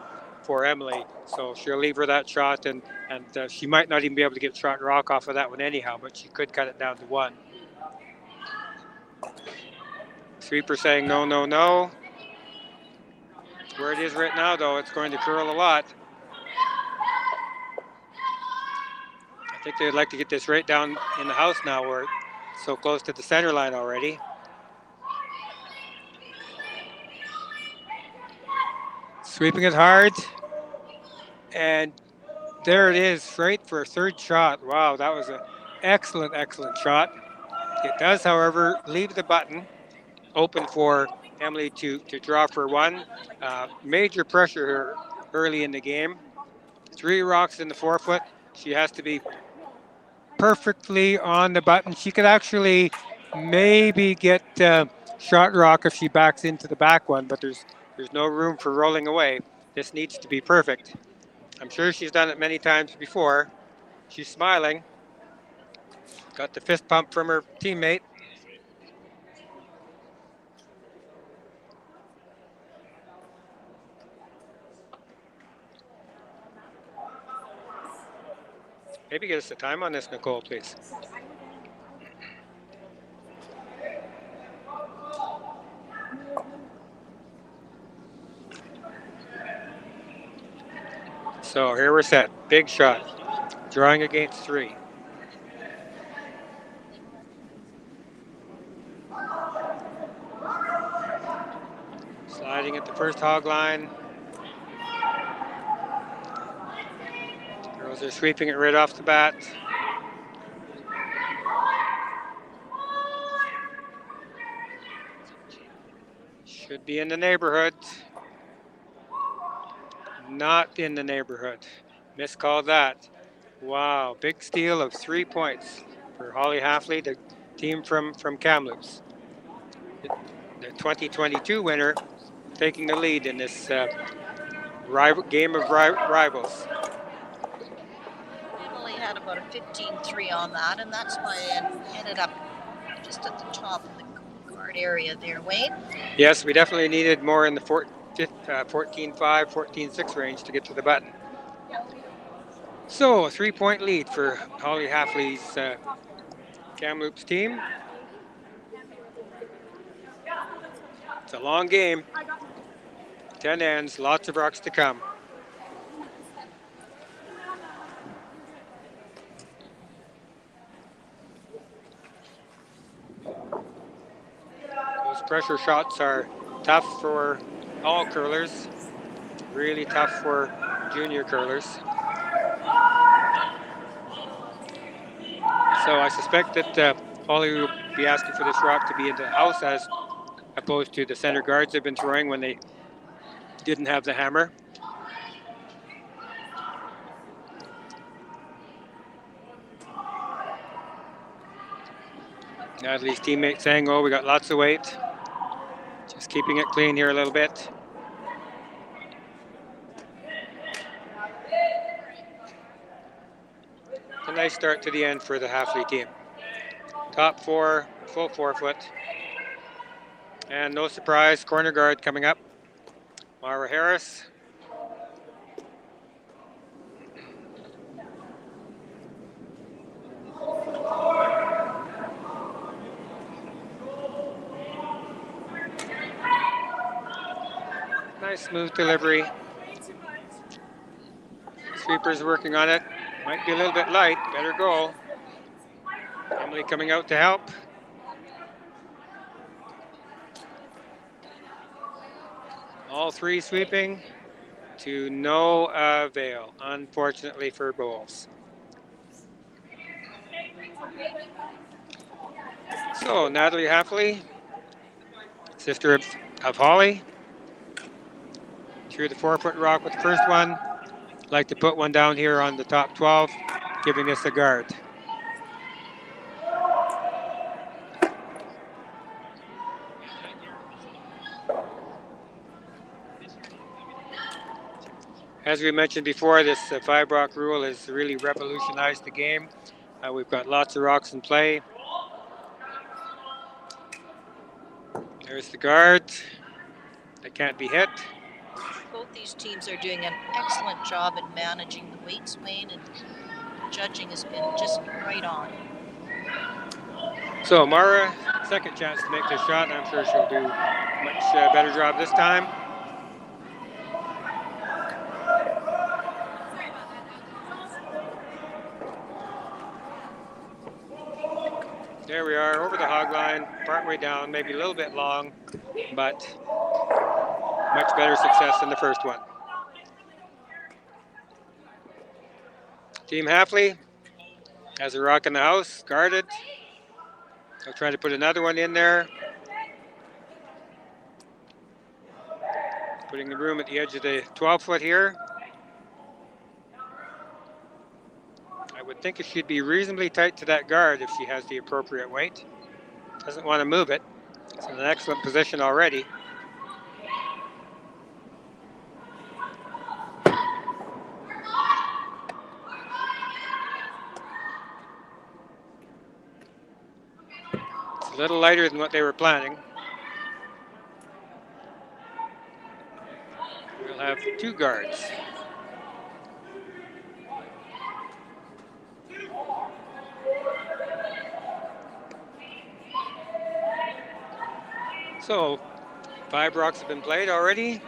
Emily. So she'll leave her that shot, and she might not even be able to get shot rock off of that one anyhow, but she could cut it down to 1. Sweeper saying no, no, no. Where it is right now, though, it's going to curl a lot. I think they'd like to get this right down in the house now. We're so close to the center line already. Sweeping it hard. And there it is, right for a 3rd shot. Wow, that was an excellent, excellent shot. It does, however, leave the button open for Emily to draw for 1. Major pressure here early in the game. 3 rocks in the 4-foot. She has to be perfectly on the button. She could actually maybe get shot rock if she backs into the back one, but there's no room for rolling away. This needs to be perfect. I'm sure she's done it many times before. She's smiling. Got the fist pump from her teammate. Maybe get us a time on this, Nicole, please. So here we're set. Big shot. Drawing against 3. Sliding at the first hog line. Girls are sweeping it right off the bat. Should be in the neighborhood. Not in the neighborhood. Miscalled that. Wow, big steal of 3 points for Holly Hafeli, the team from Kamloops. The 2022 winner taking the lead in this game of rivals. Emily had about a 15-3 on that, and that's why it ended up just at the top of the guard area there, Wayne. Yes, we definitely needed more in the 14-5, 14-6 range to get to the button. So, a 3-point lead for Holly Hafley's Kamloops team. It's a long game. 10 ends, lots of rocks to come. Those pressure shots are tough for all curlers, really tough for junior curlers. So I suspect that Holly will be asking for this rock to be in the house as opposed to the center guards have been throwing when they didn't have the hammer. Natalie's teammate saying, oh, we got lots of weight. Just keeping it clean here a little bit. A nice start to the end for the Hafley team. Top four, full 4-foot. And no surprise, corner guard coming up. Mara Harris. Nice smooth delivery. Sweeper's working on it. Might be a little bit light, better go. Emily coming out to help. All three sweeping to no avail, unfortunately for Bowles. So Natalie Hafley, sister of Holly, threw the 4-foot rock with the first one. Like to put one down here on the top 12, giving this a guard. As we mentioned before, this 5-rock rule has really revolutionized the game. We've got lots of rocks in play. There's the guard. That can't be hit. Both these teams are doing an excellent job in managing the weights, Wayne, and judging has been just right on. So Mara, second chance to make this shot, and I'm sure she'll do a much better job this time. There we are, over the hog line, partway down, maybe a little bit long, but much better success than the first one. Team Hafley has a rock in the house, guarded. They'll try to put another one in there. Putting the room at the edge of the 12-foot here. I would think it should be reasonably tight to that guard if she has the appropriate weight. Doesn't want to move it. It's in an excellent position already. It's a little lighter than what they were planning. We'll have two guards. So 5 rocks have been played already.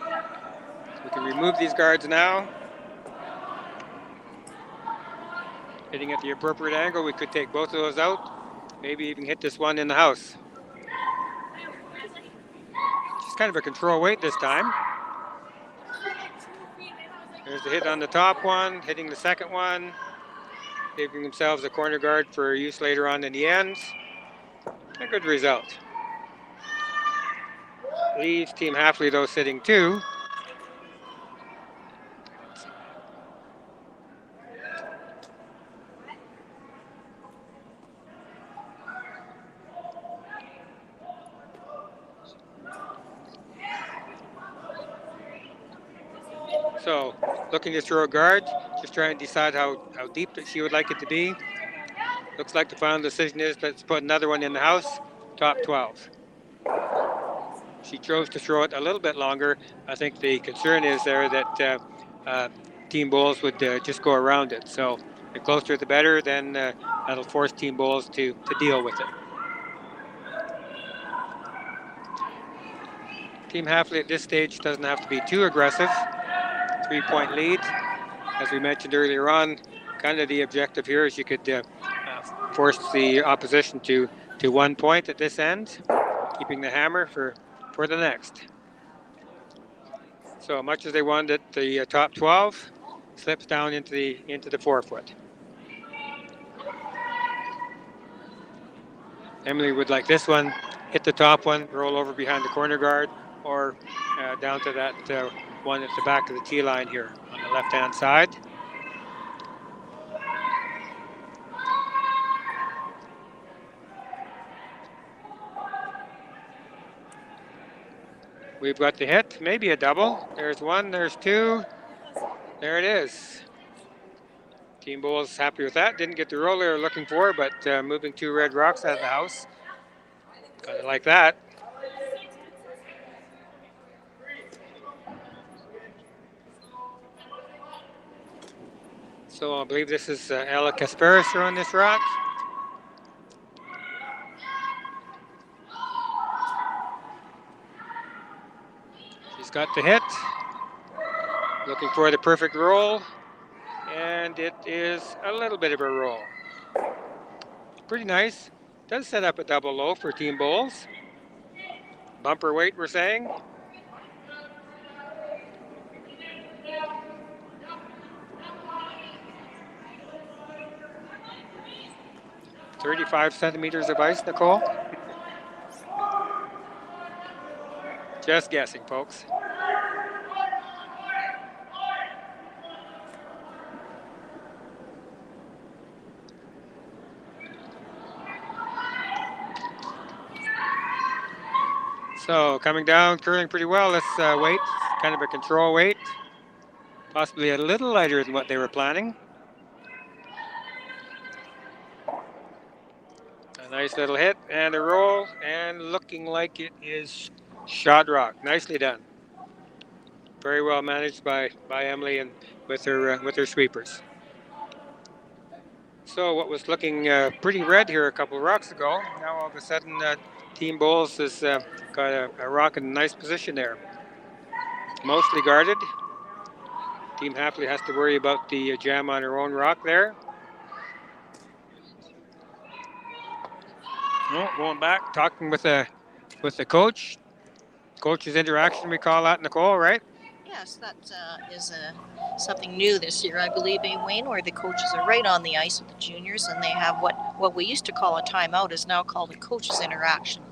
We can remove these guards now. Hitting at the appropriate angle, we could take both of those out. Maybe even hit this one in the house. Just kind of a control weight this time. There's the hit on the top one, hitting the second one. Giving themselves a corner guard for use later on in the ends. A good result. Leaves Team Hafley though sitting 2. So looking to throw a guard, just trying to decide how deep that she would like it to be. Looks like the final decision is let's put another one in the house, top 12. She chose to throw it a little bit longer. I think the concern is there that Team Bowls would just go around it. So the closer the better, then that'll force Team Bowls to deal with it. Team Hafeli at this stage doesn't have to be too aggressive. 3-point lead. As we mentioned earlier on, kind of the objective here is you could force the opposition to 1 point at this end, keeping the hammer for the next. So much as they wanted the top 12, slips down into the 4-foot. Emily would like this one, hit the top one, roll over behind the corner guard, or down to that one at the back of the tee line here on the left-hand side. We've got the hit, maybe a double. There's one, there's two. There it is. Team Bowls happy with that. Didn't get the roll they were looking for, but moving 2 red rocks out of the house. Kind of like that. So I believe this is Ella Kasparis throwing this rock. She's got the hit. Looking for the perfect roll. And it is a little bit of a roll. Pretty nice. Does set up a double low for Team Bowls. Bumper weight, we're saying. "35 centimeters of ice, Nicole." Just guessing, folks. So coming down, curling pretty well. This weight, kind of a control weight. Possibly a little lighter than what they were planning. A nice little hit and a roll, and looking like it is shot rock. Nicely done. Very well managed by Emily and with her sweepers. So what was looking pretty red here a couple of rocks ago, now all of a sudden Team Bowls has got a rock in a nice position there. Mostly guarded. Team Hafeli has to worry about the jam on her own rock there. No, going back, talking with the coach. Coach's interaction, we call that, Nicole, right? Yes, that is something new this year, I believe, Wayne, where the coaches are right on the ice with the juniors, and they have what we used to call a timeout is now called a coach's interaction.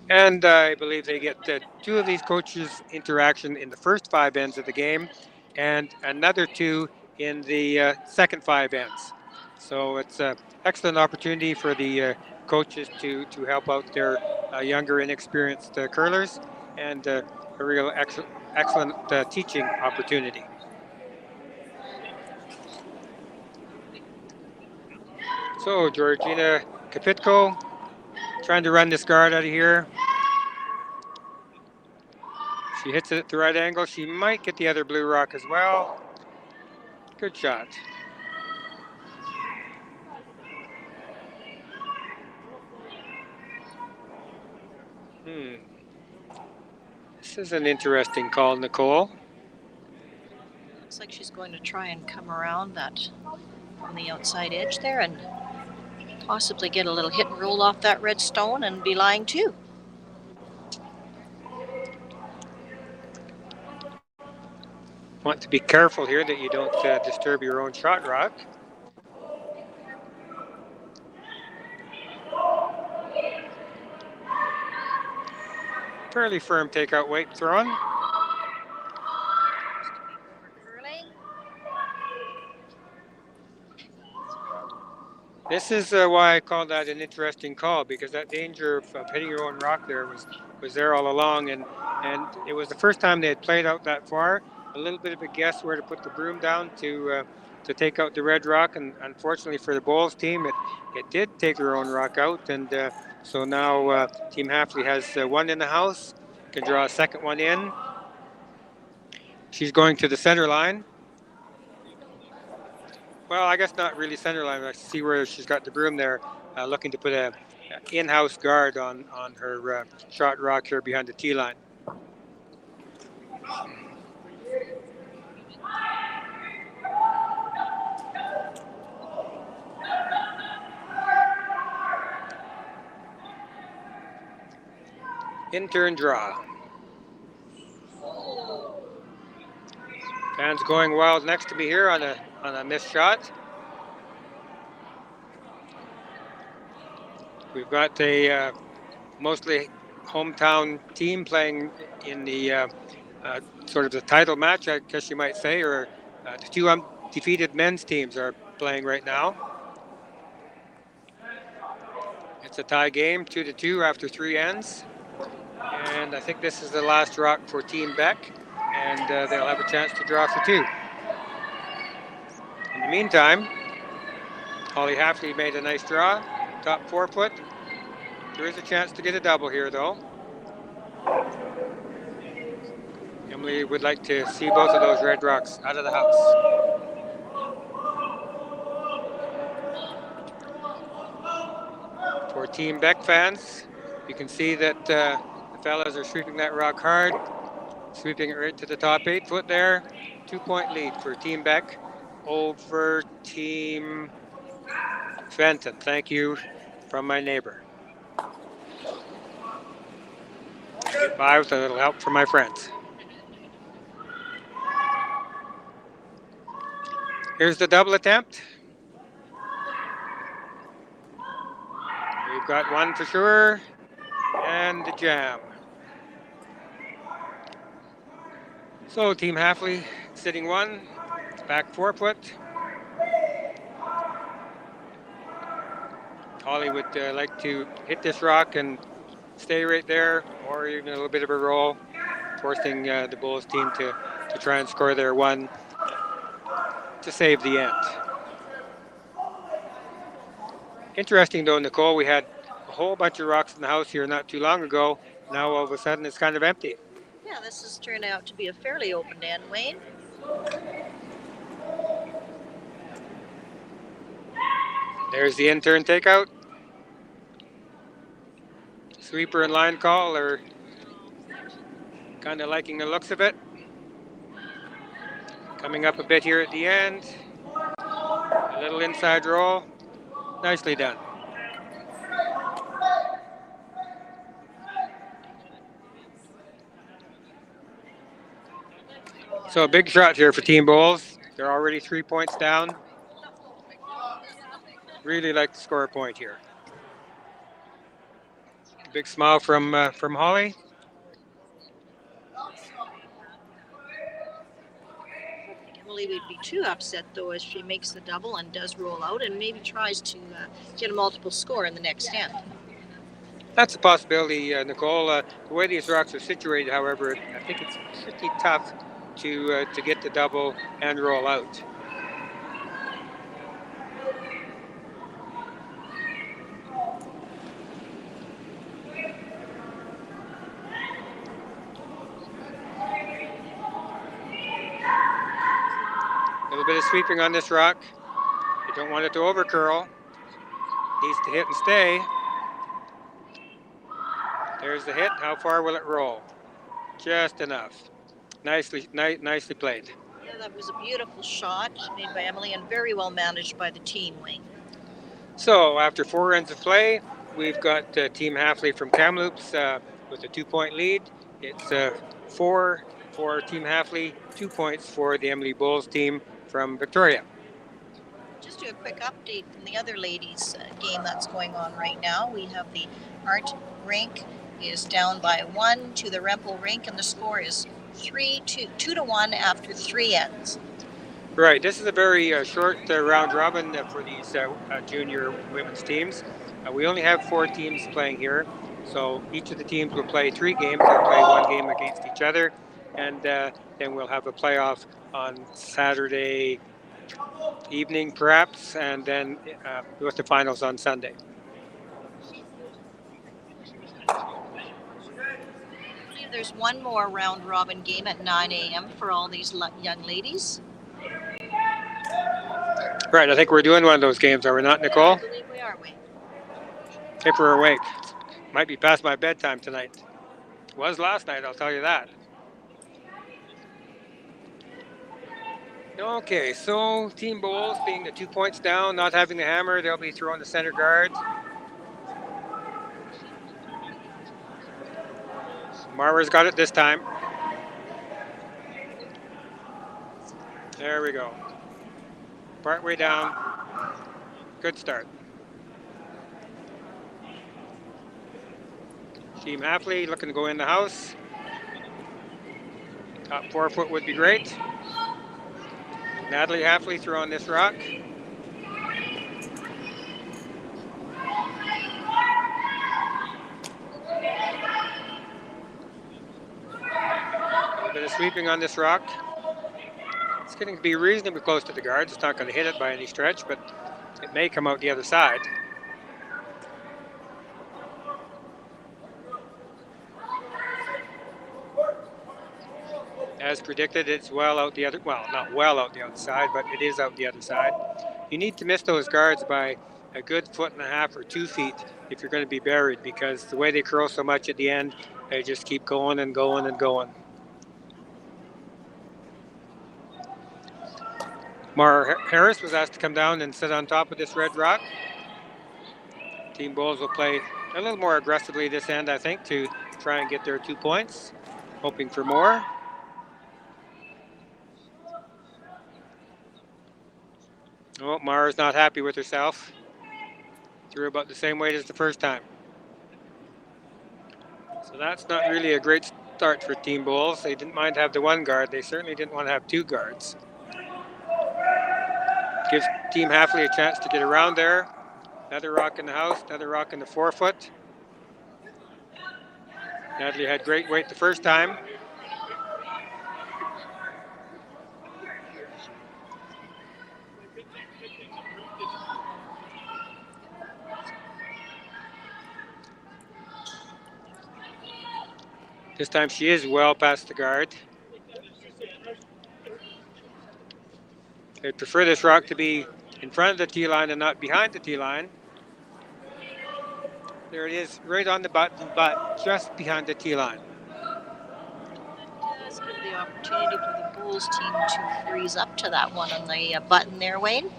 And I believe they get 2 of these coaches' interaction in the first 5 ends of the game, and another 2 in the second 5 ends. So it's an excellent opportunity for the coaches to help out their younger, inexperienced curlers, and a real excellent teaching opportunity. So Georgina Kapitko trying to run this guard out of here. She hits it at the right angle. She might get the other blue rock as well. Good shot. This is an interesting call, Nicole. Looks like she's going to try and come around that on the outside edge there and possibly get a little hit and roll off that red stone and be lying too. Want to be careful here that you don't disturb your own shot rock. Fairly firm takeout weight thrown. This is why I call that an interesting call, because that danger of hitting your own rock there was there all along, and it was the first time they had played out that far, a little bit of a guess where to put the broom down to take out the red rock, and unfortunately for the bowls team, it did take their own rock out, and so now Team Hafeli has one in the house, can draw a second one in. She's going to the center line. Well, I guess not really center line. I see where she's got the broom there, looking to put a in-house guard on her shot rock here behind the tee line. In turn draw. Fans going wild next to me here on a missed shot. We've got a mostly hometown team playing in the sort of the title match, I guess you might say, or the two undefeated men's teams are playing right now. It's a tie game, 2-2 after 3 ends. And I think this is the last rock for Team Beck, and they'll have a chance to draw for 2. In the meantime, Holly Hafeli made a nice draw, top 4 foot. There is a chance to get a double here, though. Emily would like to see both of those red rocks out of the house. For Team Beck fans, you can see that the fellas are sweeping that rock hard, sweeping it right to the top 8 foot there. 2-point lead for Team Beck over Team Fenton. Thank you from my neighbor. Get by with a little help from my friends. Here's the double attempt. We've got one for sure, and the jam. So Team Hafeli sitting 1, back 4 foot. Holly would like to hit this rock and stay right there, or even a little bit of a roll, forcing the Bulls team to try and score their 1 to save the end. Interesting though, Nicole, we had a whole bunch of rocks in the house here not too long ago. Now all of a sudden it's kind of empty. Yeah, this has turned out to be a fairly open end, Wayne. There's the in-turn takeout. Sweeper and line call are kind of liking the looks of it. Coming up a bit here at the end. A little inside roll. Nicely done. So a big shot here for Team Bulls. They're already 3 points down. Really like to score a point here. Big smile from Holly. Emily would be too upset though if she makes the double and does roll out and maybe tries to get a multiple score in the next end. That's a possibility, Nicole. The way these rocks are situated, however, I think it's pretty tough to get the double and roll out. A little bit of sweeping on this rock. You don't want it to over curl. Needs to hit and stay. There's the hit. How far will it roll? Just enough. Nicely played. Yeah, that was a beautiful shot made by Emily and very well managed by the team, Wayne. So after 4 ends of play, we've got Team Hafeli from Kamloops with a 2-point lead. It's 4 for Team Hafeli, 2 points for the Emily Bulls team from Victoria. Just do a quick update from the other ladies game that's going on right now. We have the art rink is down by 1 to the Rempel rink, and the score is 2-1 after 3 ends. Right, this is a very short round robin for these junior women's teams. We only have 4 teams playing here, so each of the teams will play 3 games. They'll play 1 game against each other, and then we'll have a playoff on Saturday evening, perhaps, and then with the finals on Sunday. I believe there's one more round robin game at 9 a.m. for all these young ladies. Right, I think we're doing one of those games, are we not, Nicole? I believe we are, Wayne. If we're awake. Might be past my bedtime tonight. Was last night, I'll tell you that. Okay, so Team Bowls being the 2 points down, not having the hammer, they'll be throwing the center guard. Marver's got it this time. There we go. Part way down. Good start. Team Hafeli looking to go in the house. Top 4 foot would be great. Natalie Hafeli throwing this rock. A little bit of sweeping on this rock. It's getting to be reasonably close to the guards. It's not going to hit it by any stretch, but it may come out the other side. As predicted, it's well out the other, well, not well out the outside, but it is out the other side. You need to miss those guards by a good 1.5 or 2 feet if you're going to be buried, because the way they curl so much at the end, they just keep going and going and going. Mara Harris was asked to come down and sit on top of this red rock. Team Bowls will play a little more aggressively this end, I think, to try and get their 2 points, hoping for more. Oh, Mara's not happy with herself. Threw about the same weight as the first time. So that's not really a great start for Team Bowls. They didn't mind to have the 1 guard. They certainly didn't want to have 2 guards. Gives Team Hafeli a chance to get around there. Another rock in the house, another rock in the 4 foot. Natalie had great weight the first time. This time she is well past the guard. I'd prefer this rock to be in front of the tee line and not behind the tee line. There it is, right on the button, but just behind the tee line. It does give the opportunity for the Bulls team to freeze up to that one on the button there, Wayne.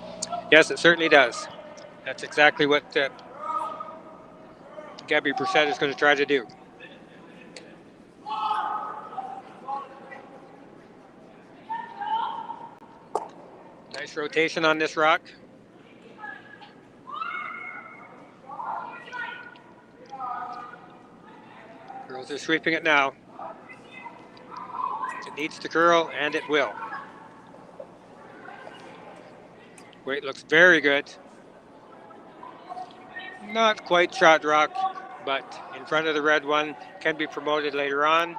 Yes, it certainly does. That's exactly what Gabby Brissett is going to try to do. Nice rotation on this rock. Girls are sweeping it now. It needs to curl, and it will. Weight looks very good. Not quite shot rock, but in front of the red one, can be promoted later on.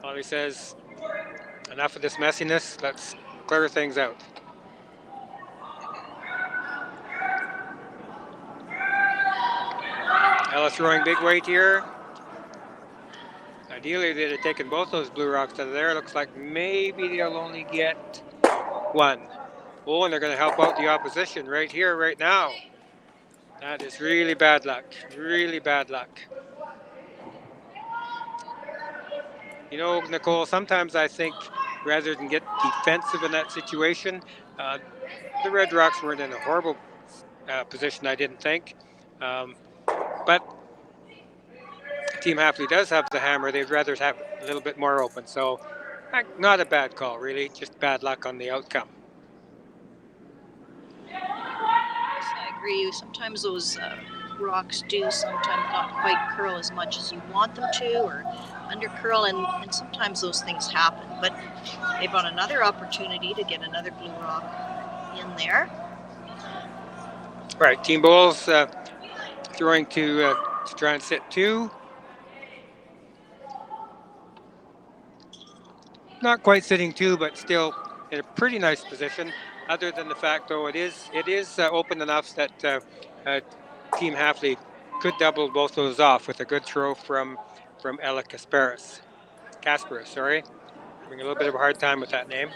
Ollie says, enough of this messiness, let's clear things out. Ella throwing big weight here. Ideally, they'd have taken both those blue rocks out of there. Looks like maybe they'll only get 1. Oh, and they're going to help out the opposition right here, right now. That is really bad luck, really bad luck. You know, Nicole, sometimes I think rather than get defensive in that situation, the Red Rocks weren't in a horrible position, I didn't think. But Team Hafeli does have the hammer. They'd rather have a little bit more open. So not a bad call, really, just bad luck on the outcome. I agree. Sometimes those rocks do sometimes not quite curl as much as you want them to, or under curl, and sometimes those things happen. But they've got another opportunity to get another blue rock in there. Right, Team Bowls throwing to try and sit 2. not quite sitting two, but still in a pretty nice position. Other than the fact, though, it is open enough that Team Hafeli could double both those off with a good throw from Ella Kasparis. Sorry. Having a little bit of a hard time with that name.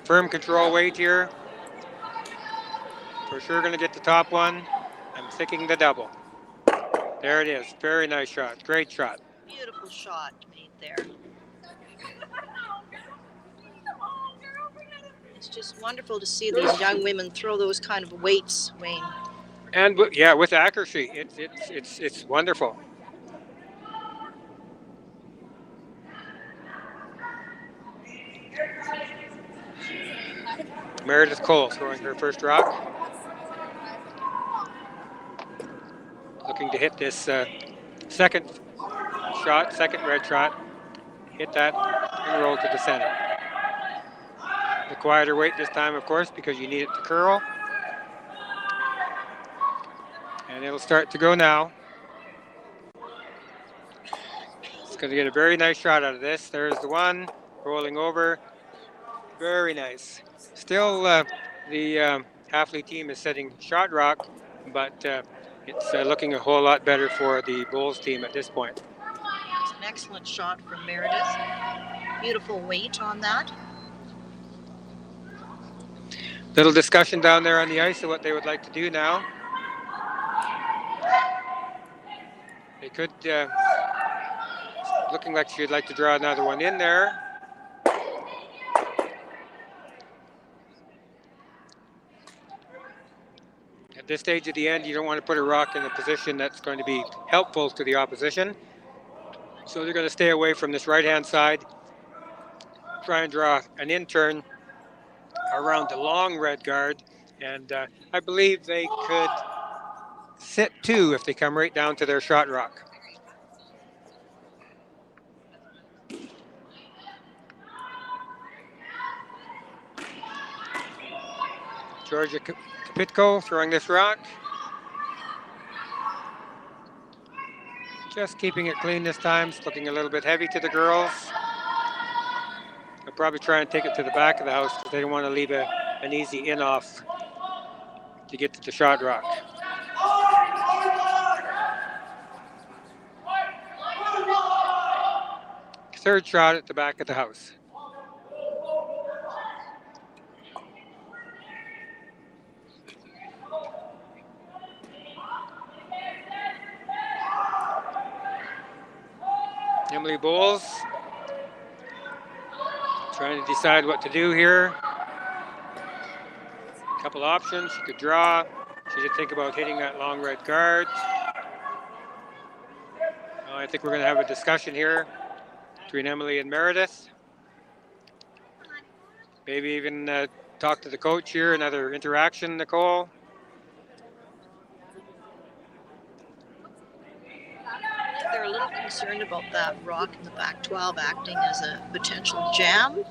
Firm control weight here. For sure going to get the top one. I'm thinking the double. There it is. Very nice shot. Great shot. Beautiful shot made there. It's just wonderful to see these young women throw those kind of weights, Wayne. And yeah, with accuracy, it's wonderful. Meredith Cole throwing her first rock. Looking to hit this second red shot. Hit that and roll to the center. The quieter weight this time, of course, because you need it to curl. And it'll start to go now. It's going to get a very nice shot out of this. There's the one, rolling over. Very nice. Still, the Hafeli team is setting shot rock, but it's looking a whole lot better for the Bulls team at this point. It's an excellent shot from Meredith. Beautiful weight on that. Little discussion down there on the ice of what they would like to do now. They could, looking like she'd like to draw another one in there. At this stage of the end, you don't want to put a rock in a position that's going to be helpful to the opposition. So they're going to stay away from this right-hand side, try and draw an in-turn around the long red guard, and I believe they could sit two if they come right down to their shot rock. Georgia Kapitko throwing this rock. Just keeping it clean this time. It's looking a little bit heavy to the girls. They'll probably try and take it to the back of the house because they don't want to leave an easy in-off to get to the shot rock. Third shot at the back of the house. Emily Bowles trying to decide what to do here. A couple options. She could draw. She did think about hitting that long red guard. I think we're going to have a discussion here between Emily and Meredith. Maybe even talk to the coach here, another interaction, Nicole. They're a little concerned about that rock in the back 12 acting as a potential jam.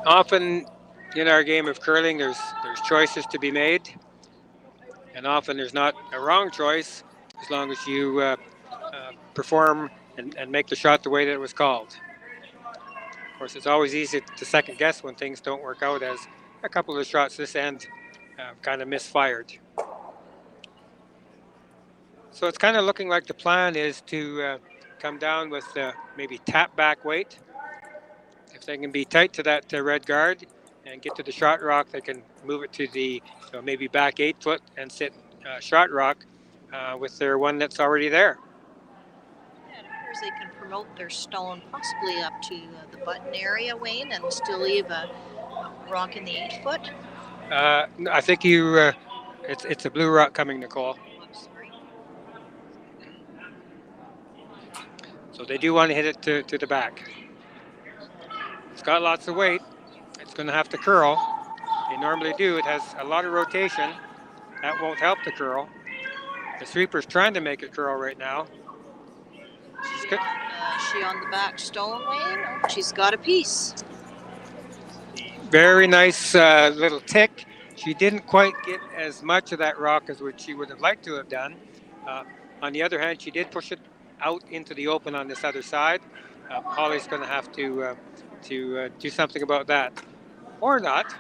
Often in our game of curling, there's choices to be made, and often there's not a wrong choice as long as you perform and make the shot the way that it was called. Of course, it's always easy to second guess when things don't work out, as a couple of the shots this end kind of misfired. So it's kind of looking like the plan is to come down with maybe tap back weight. If they can be tight to that red guard and get to the shot rock, they can move it to the maybe back 8 foot and sit shot rock with their one that's already there. Yeah, it appears they can promote their stone possibly up to the button area, Wayne, and still leave a rock in the 8 foot. I think you. It's a blue rock coming, Nicole. So they do want to hit it to the back. It's got lots of weight. It's going to have to curl. They normally do. It has a lot of rotation. That won't help the curl. The sweeper's trying to make it curl right now. She's good. She on the back stone, Wayne? She's got a piece. Very nice little tick She didn't quite get as much of that rock as what she would have liked to have done. On the other hand, she did push it out into the open on this other side. Holly's going to have to do something about that, or not.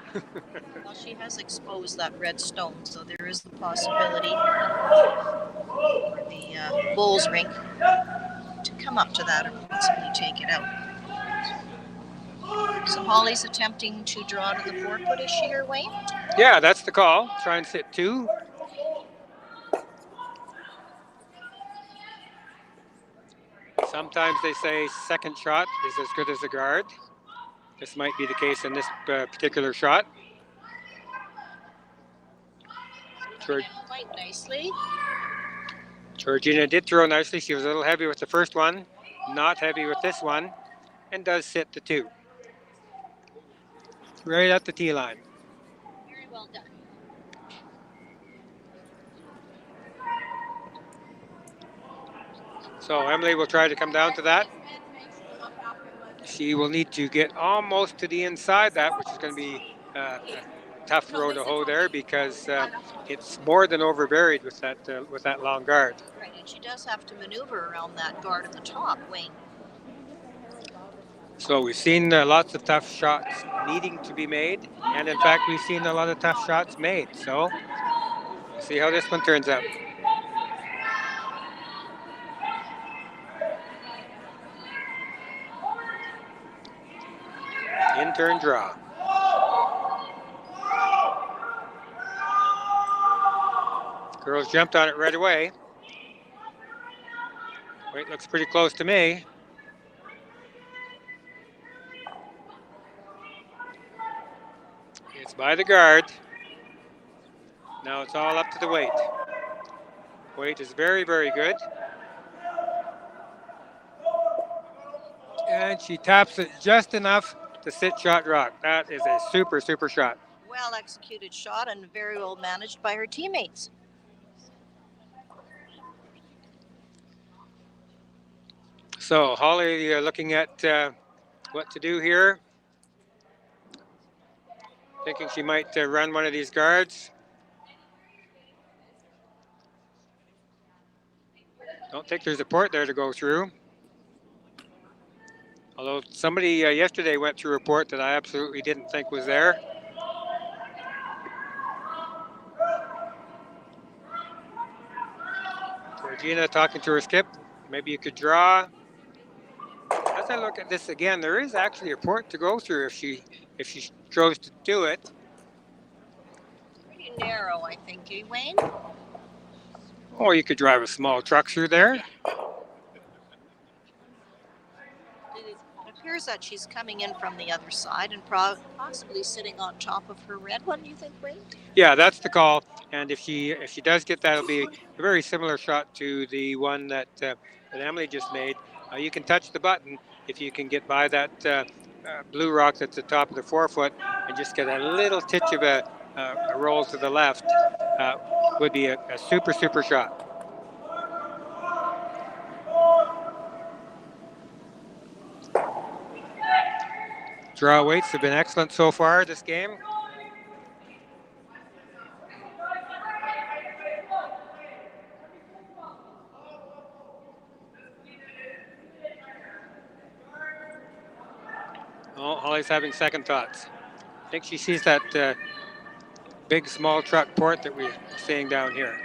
Well, she has exposed that red stone, so there is the possibility for the bowls rink to come up to that or possibly take it out. So Holly's attempting to draw to the 4-foot. Is she here, Wayne? Yeah, that's the call. Try and sit 2. Sometimes they say second shot is as good as a guard. This might be the case in this particular shot. Quite nicely. Georgina did throw nicely. She was a little heavy with the first one, not heavy with this one, and does sit the 2. Right at the tee line. Very well done. So Emily will try to come down to that. She will need to get almost to the inside that, which is going to be a tough row to hoe there because it's more than overburied with that long guard. Right, and she does have to maneuver around that guard at the top, Wayne. So we've seen lots of tough shots needing to be made, and in fact we've seen a lot of tough shots made. So we'll see how this one turns out. In-turn draw. Girls jumped on it right away. Weight looks pretty close to me. It's by the guard. Now it's all up to the weight. Weight is very, very good. And she taps it just enough to sit shot rock. That is a super, super shot. Well executed shot and very well managed by her teammates. So Holly looking at what to do here. Thinking she might run one of these guards. Don't think there's a port there to go through. Although somebody yesterday went through a port that I absolutely didn't think was there. Georgina talking to her skip. Maybe you could draw. As I look at this again, there is actually a port to go through if she chose to do it. Pretty narrow, I think, eh, Wayne? Or you could drive a small truck through there. It appears that she's coming in from the other side and possibly sitting on top of her red one, do you think, Wayne? Yeah, that's the call. And if she does get that, it'll be a very similar shot to the one that Emily just made. You can touch the button if you can get by that blue rock that's at the top of the 4-foot and just get a little titch of a roll to the left. Would be a super, super shot. Draw weights have been excellent so far this game. Oh, Holly's having second thoughts. I think she sees that big small truck port that we're seeing down here.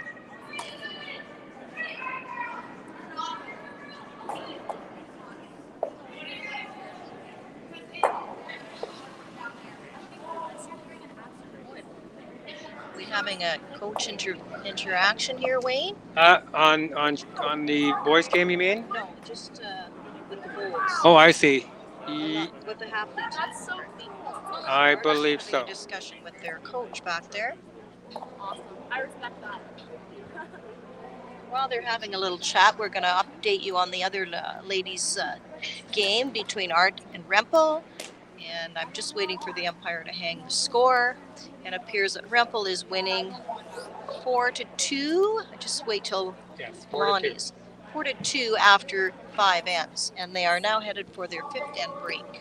We having a coach interaction here, Wayne? On the boys game, you mean? No, just with the bowls. Oh, I see. With the Hafeli team. That's so cool. I believe so. Discussion with their coach back there. Awesome. I respect that. While they're having a little chat, we're going to update you on the other ladies' game between Art and Rempel. And I'm just waiting for the umpire to hang the score. And it appears that Rempel is winning 4-2. Just wait till Yes, 4-2. 4-2 after 5 ends. And they are now headed for their 5th end break.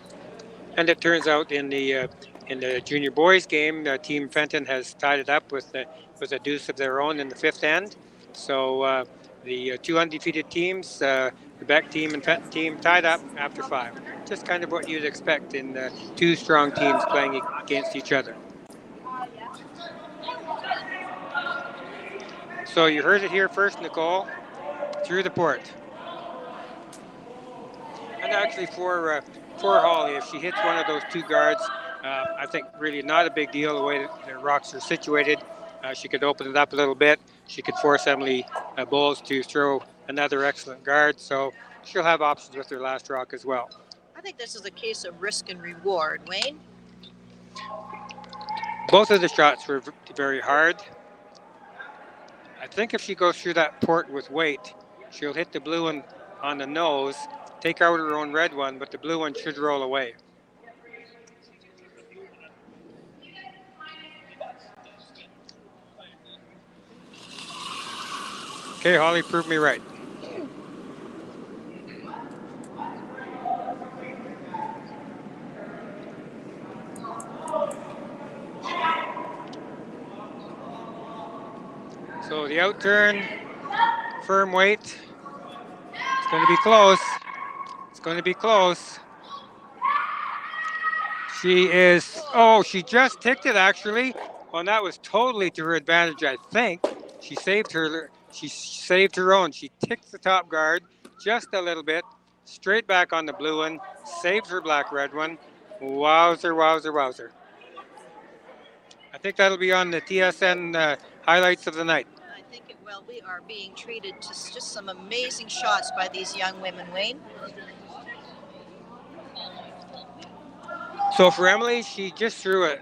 And it turns out in the In the junior boys game, Team Fenton has tied it up with a deuce of their own in the fifth end. So the two undefeated teams, the Beck team and Fenton team, tied up after 5. Just kind of what you'd expect in two strong teams playing against each other. So you heard it here first, Nicole, through the port. And actually for Holly, if she hits one of those two guards, I think really not a big deal the way that the rocks are situated. She could open it up a little bit. She could force Emily Bowles to throw another excellent guard. So she'll have options with her last rock as well. I think this is a case of risk and reward, Wayne. Both of the shots were very hard. I think if she goes through that port with weight, she'll hit the blue one on the nose, take out her own red one, but the blue one should roll away. Okay, Holly proved me right. So the out turn, firm weight. It's going to be close. It's going to be close. She just ticked it actually. Well, that was totally to her advantage, I think. She saved her own. She ticked the top guard just a little bit, straight back on the blue one, saved her black-red one. Wowzer, wowzer, wowzer. I think that'll be on the TSN highlights of the night. I think it will. We are being treated to just some amazing shots by these young women, Wayne. So for Emily, she just threw a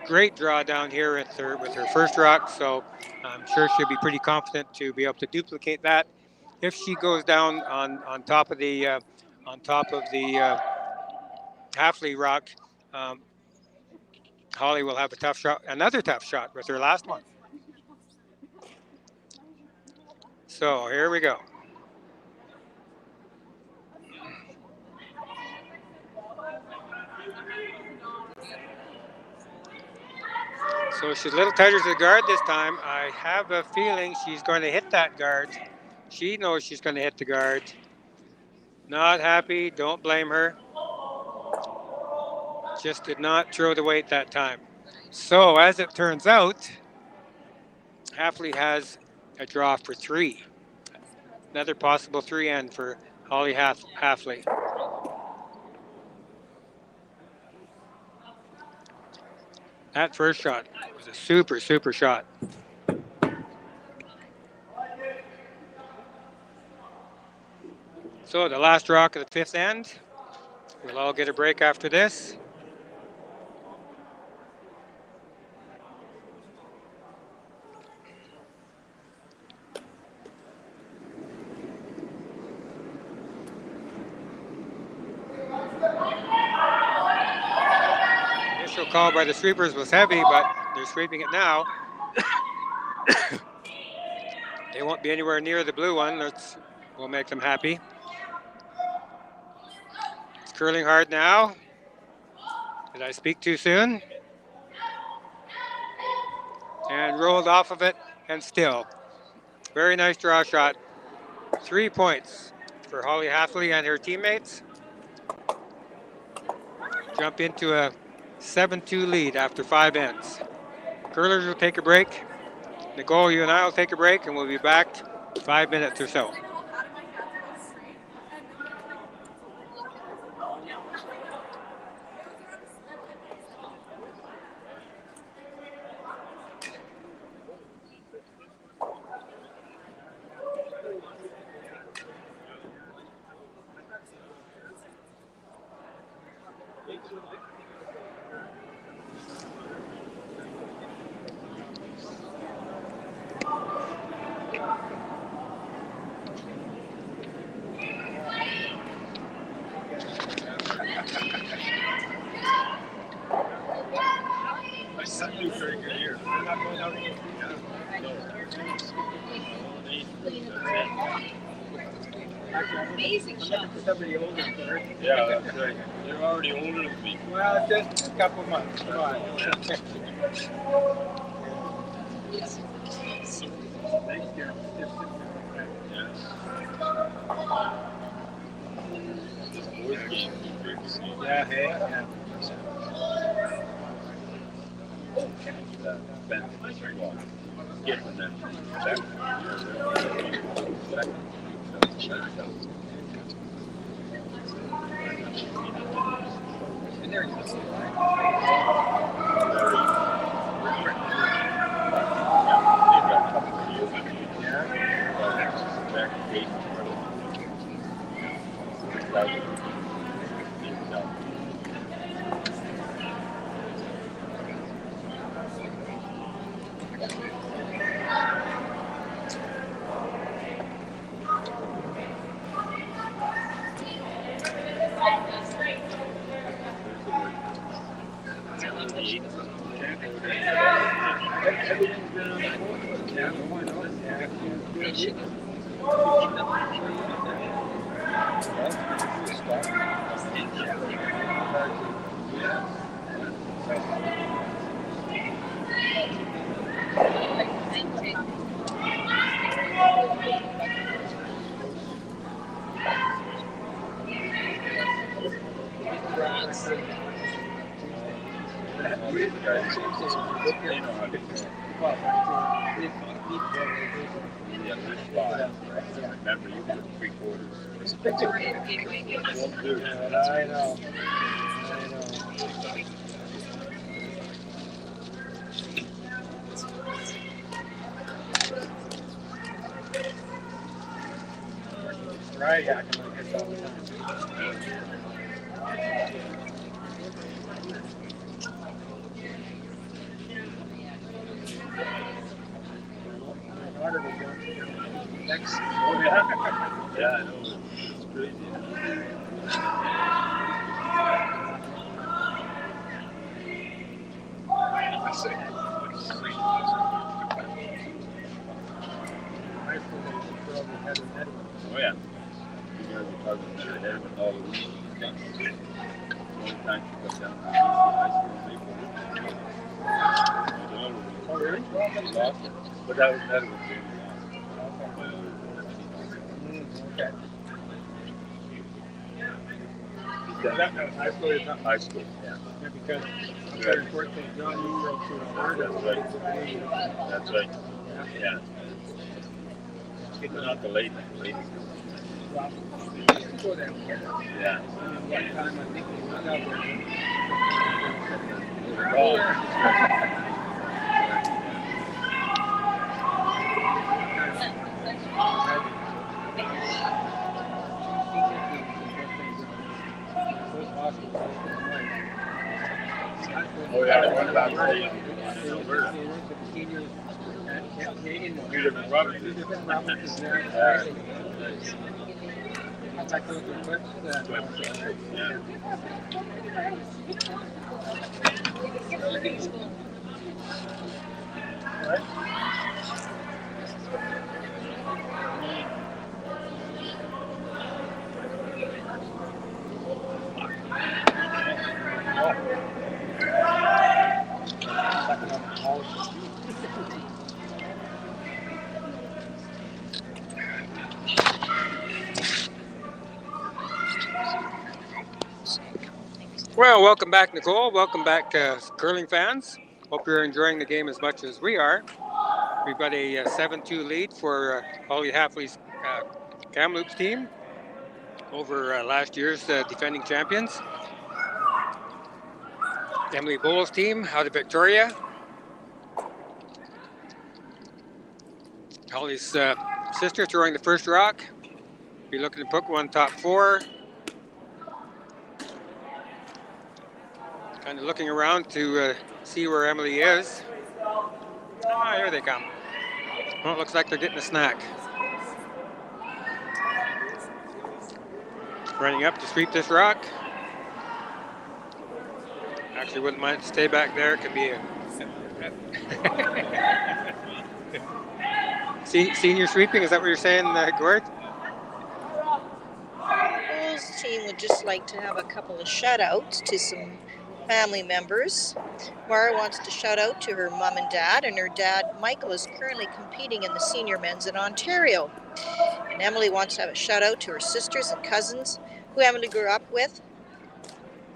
great draw down here with her first rock. So I'm sure she'll be pretty confident to be able to duplicate that. If she goes down on top of the Hafeli rock, Holly will have another tough shot with her last one. So here we go. So she's a little tighter to the guard this time. I have a feeling she's going to hit that guard. She knows she's going to hit the guard. Not happy, don't blame her. Just did not throw the weight that time. So as it turns out, Hafeli has a draw for 3. Another possible 3 end for Holly Hafeli. That first shot was a super, super shot. So the last rock of the 5th end. We'll all get a break after this. Initial call by the sweepers was heavy, but they're sweeping it now. They won't be anywhere near the blue one. We'll make them happy. It's curling hard now. Did I speak too soon? And rolled off of it, and still. Very nice draw shot. 3 points for Holly Hafeli and her teammates. Jump into a 7-2 lead after 5 ends. Curlers will take a break. Nicole, you and I will take a break, and we'll be back 5 minutes or so. Amazing shot. Somebody older first. Yeah, that's right. You're already older than me. Well, just a couple months. Come on. Thanks, Jeremy. Just This boys game is great to see. yeah, hey, yeah. Ben, well, getting them second. And there you go. Remember, you did 3/4. I know. Right, yeah, I can look at all the time. Next. Oh, yeah. Yeah, I know. It's crazy. Oh, yeah. You guys were talking about your hair with all the weeds and stuff. One time she got down to the high school maple. Oh, really? Lost it. But that was good. Okay. Yeah. That was high school or something? High school. Yeah, because very important John, you were to Alberta. That's right. Yeah. Not the ladies. Well, we used to go down there. Yeah. And one time I think we went out there. Oh. Oh, yeah, what about the Alberta? Two different provinces. Yeah. I thought those were clips. Yeah. Well, welcome back, Nicole. Welcome back, curling fans. Hope you're enjoying the game as much as we are. We've got a 7-2 lead for Holly Hafeli's Kamloops team over last year's defending champions. Emily Bowles' team out of Victoria. Holly's sister throwing the first rock. Be looking to put one top four. Kind of looking around to see where Emily is. Ah, here they come. Well, it looks like they're getting a snack. Running up to sweep this rock. Actually, wouldn't mind to stay back there. Could be a senior sweeping. Is that what you're saying, Gord? girls team would just like to have a couple of shout outs to some family members. Mara wants to shout out to her mom and dad, and her dad, Michael, is currently competing in the senior men's in Ontario. And Emily wants to have a shout out to her sisters and cousins who Emily grew up with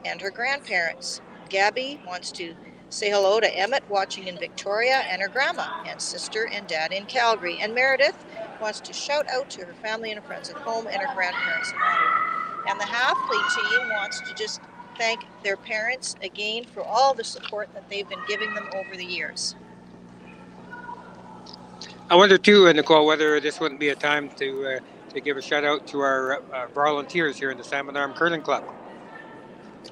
and her grandparents. Gabby wants to say hello to Emmett watching in Victoria and her grandma and sister and dad in Calgary. And Meredith wants to shout out to her family and her friends at home and her grandparents in Ottawa. And the Hafeli team wants to just thank their parents again for all the support that they've been giving them over the years. I wonder too, Nicole, whether this wouldn't be a time to give a shout out to our volunteers here in the Salmon Arm Curling Club.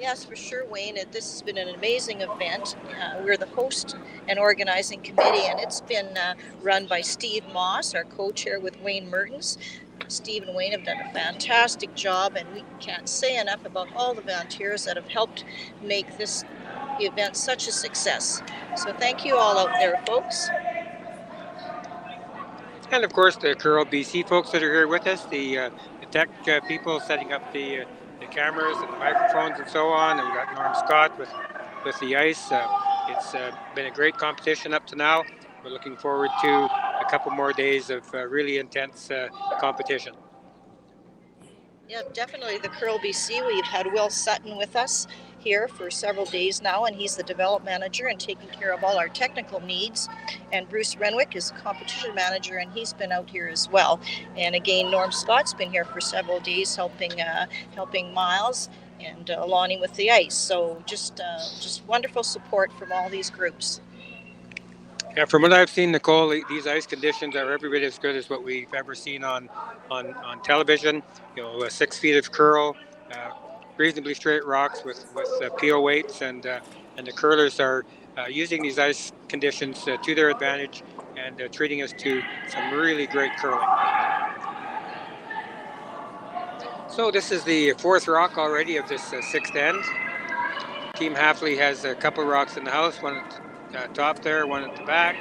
Yes, for sure, Wayne. This has been an amazing event. We're the host and organizing committee, and it's been run by Steve Moss, our co-chair with Wayne Mertens. Steve and Wayne have done a fantastic job, and we can't say enough about all the volunteers that have helped make this event such a success. So thank you all out there, folks. And of course, the Curl BC folks that are here with us, the tech people setting up the cameras and the microphones and so on. And we've got Norm Scott with the ice. It's been a great competition up to now. We're looking forward to a couple more days of really intense competition. Yeah, definitely the Curl BC. We've had Will Sutton with us here for several days now, and he's the development manager and taking care of all our technical needs. And Bruce Renwick is the competition manager, and he's been out here as well. And again, Norm Scott's been here for several days helping Miles and Lonnie with the ice. So just wonderful support from all these groups. Yeah, from what I've seen, Nicole, these ice conditions are every bit as good as what we've ever seen on television. 6 feet of curl, reasonably straight rocks with peel weights, and the curlers are using these ice conditions to their advantage and treating us to some really great curling. So this is the 4th rock already of this 6th end. Team Hafeli has a couple rocks in the house, one at the top there, one at the back.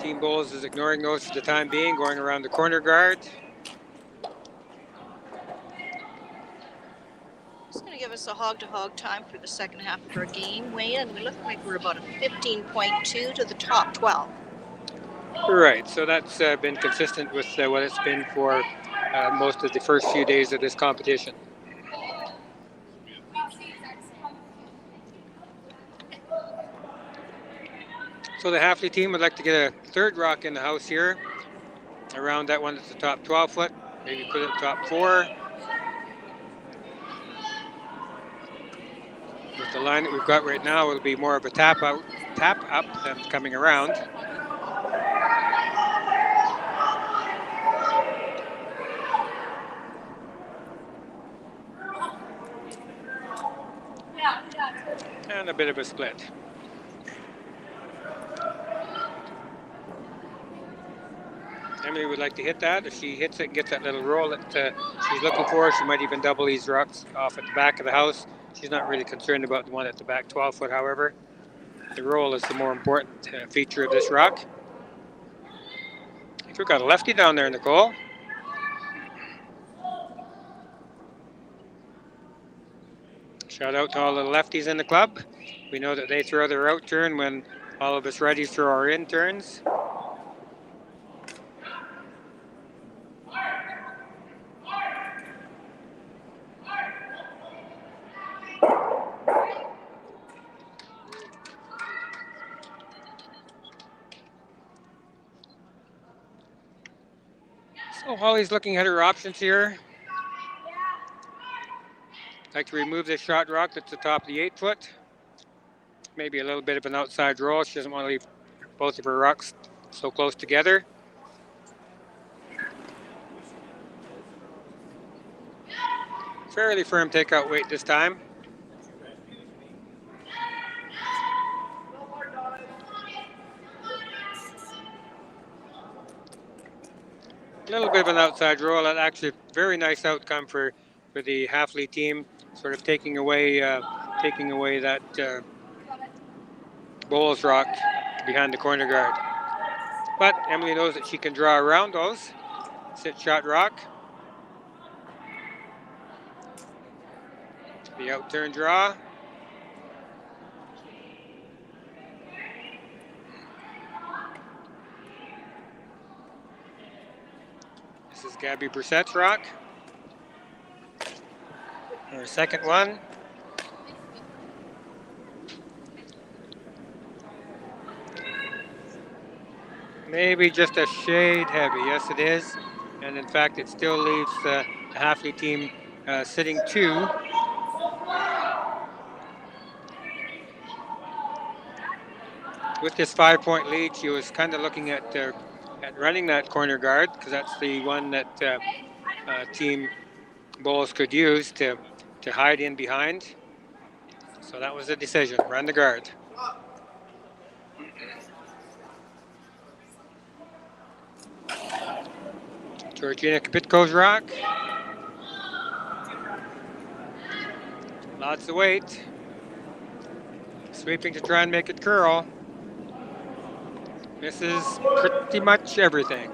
Team Bowles is ignoring those for the time being, going around the corner guard. It's going to give us a hog-to-hog time for the second half of our game, Wayne, and we look like we're about a 15.2 to the top 12. Right, so that's been consistent with what it's been for most of the first few days of this competition. So the Hafeli team would like to get a 3rd rock in the house here, around that one at the top 12 foot, maybe put it at top 4. With the line that we've got right now, it'll be more of a tap up than coming around. And a bit of a split. Emily would like to hit that. If she hits it and gets that little roll that she's looking for, she might even double these rocks off at the back of the house. She's not really concerned about the one at the back 12 foot, however. The roll is the more important feature of this rock. I think we've got a lefty down there, Nicole. Shout out to all the lefties in the club. We know that they throw their out turn when all of us righties throw our in turns. So Holly's looking at her options here. Like to remove this shot rock that's the top of the 8 foot. Maybe a little bit of an outside roll. She doesn't want to leave both of her rocks so close together. Fairly firm takeout weight this time. A little bit of an outside roll. That actually very nice outcome for the Hafeli team, sort of taking away that Bowles rock behind the corner guard. But Emily knows that she can draw around those. Sit shot rock. The out-turn draw. This is Gabby Brissett's rock. Her second one. Maybe just a shade heavy. Yes, it is. And in fact, it still leaves the Hafeli team sitting 2. With this 5-point lead, she was kind of looking at running that corner guard because that's the one that team Bulls could use to hide in behind. So that was the decision, run the guard. Georgina Kapitko's rock. Lots of weight. Sweeping to try and make it curl. Misses pretty much everything.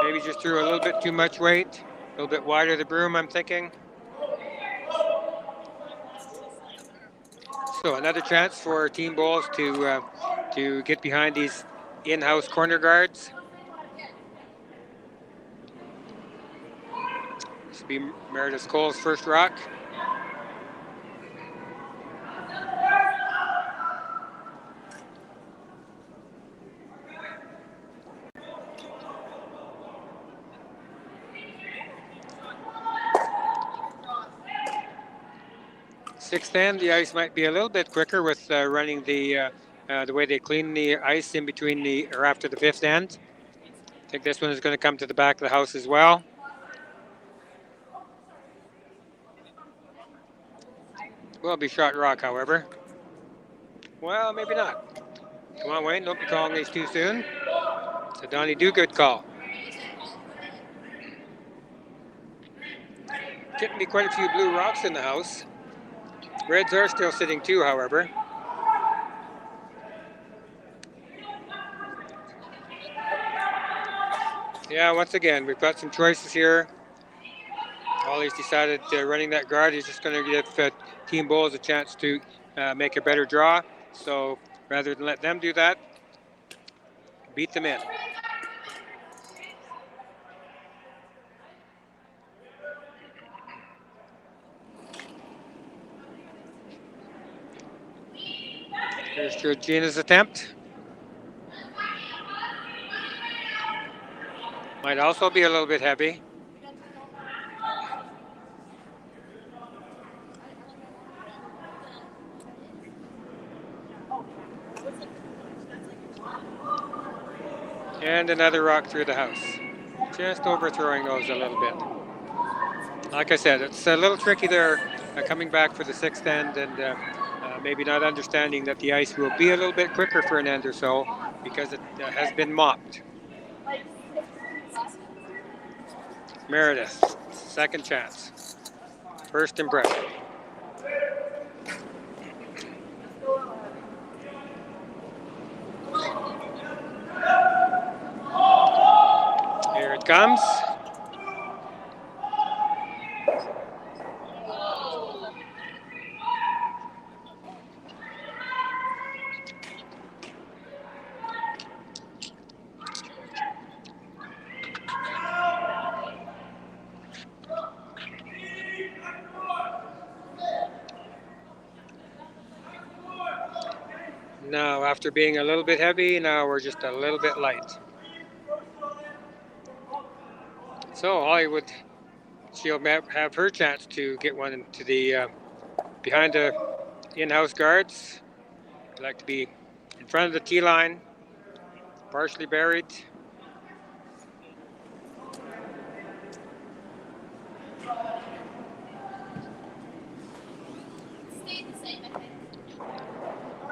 Maybe just threw a little bit too much weight. A little bit wider the broom, I'm thinking. So another chance for Team Bulls to get behind these in-house corner guards. This will be Meredith Cole's first rock. Sixth end, the ice might be a little bit quicker with running the way they clean the ice in between or after the fifth end. I think this one is going to come to the back of the house as well. Will be shot rock, however. Well, maybe not. Come on, Wayne, don't be calling these too soon. It's a Donnie Dogood call. Getting me quite a few blue rocks in the house. Reds are still sitting 2, however. Yeah, once again, we've got some choices here. Holly's decided running that guard is just going to give Team Bulls a chance to make a better draw. So rather than let them do that, beat them in. Here's Georgina's attempt. Might also be a little bit heavy. And another rock through the house. Just overthrowing those a little bit. Like I said, it's a little tricky there coming back for the sixth end and maybe not understanding that the ice will be a little bit quicker for an end or so because it has been mopped. Meredith, second chance. First impression. Here it comes. Now, after being a little bit heavy, now we're just a little bit light. So Hollywood, she'll have her chance to get one into the behind the in-house guards. I'd like to be in front of the tee line, partially buried.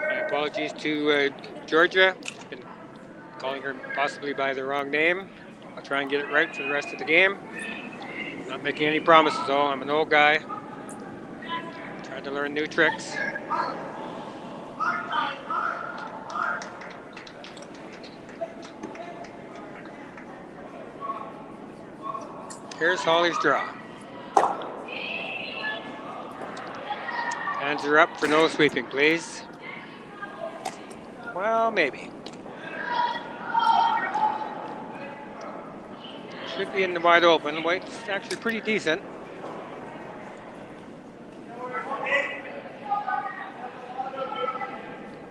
My apologies to Georgia. Been calling her possibly by the wrong name. I'll try and get it right for the rest of the game. Not making any promises though. I'm an old guy. Trying to learn new tricks. Here's Holly's draw. Hands are up for no sweeping, please. Well, maybe. Should be in the wide open. The weight's actually pretty decent.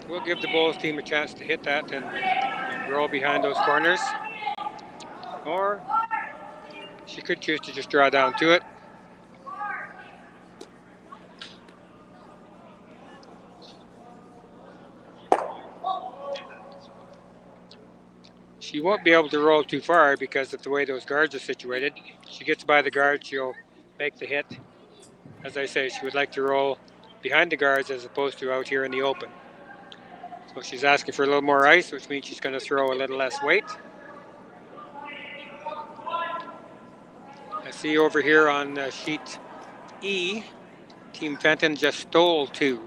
We'll give the Bulls team a chance to hit that and roll behind those corners. Or she could choose to just draw down to it. She won't be able to roll too far because of the way those guards are situated. She gets by the guard, she'll make the hit. As I say, she would like to roll behind the guards as opposed to out here in the open. So she's asking for a little more ice, which means she's going to throw a little less weight. I see over here on sheet E, Team Fenton just stole 2.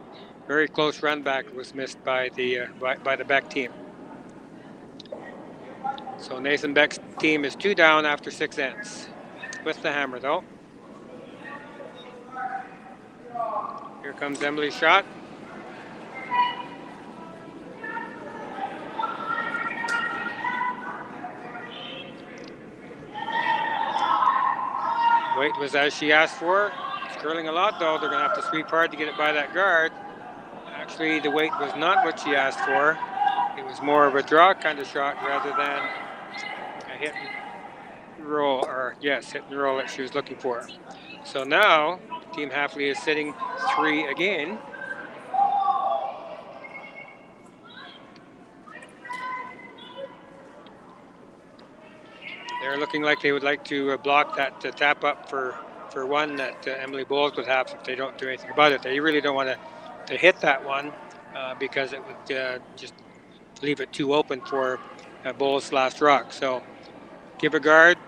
Very close run back was missed by the Beck team. So Nathan Beck's team is 2 down after 6 ends. With the hammer though. Here comes Emily's shot. Weight was as she asked for. It's curling a lot though. They're going to have to sweep hard to get it by that guard. Actually, the weight was not what she asked for. It was more of a draw kind of shot rather than a hit and roll, or yes, hit and roll that she was looking for. So now, Team Hafeli is sitting 3 again. They're looking like they would like to block that tap up for one that Emily Bowles would have if they don't do anything about it. They really don't want to hit that one because it would just leave it too open for Bowles' last rock. So give a guard,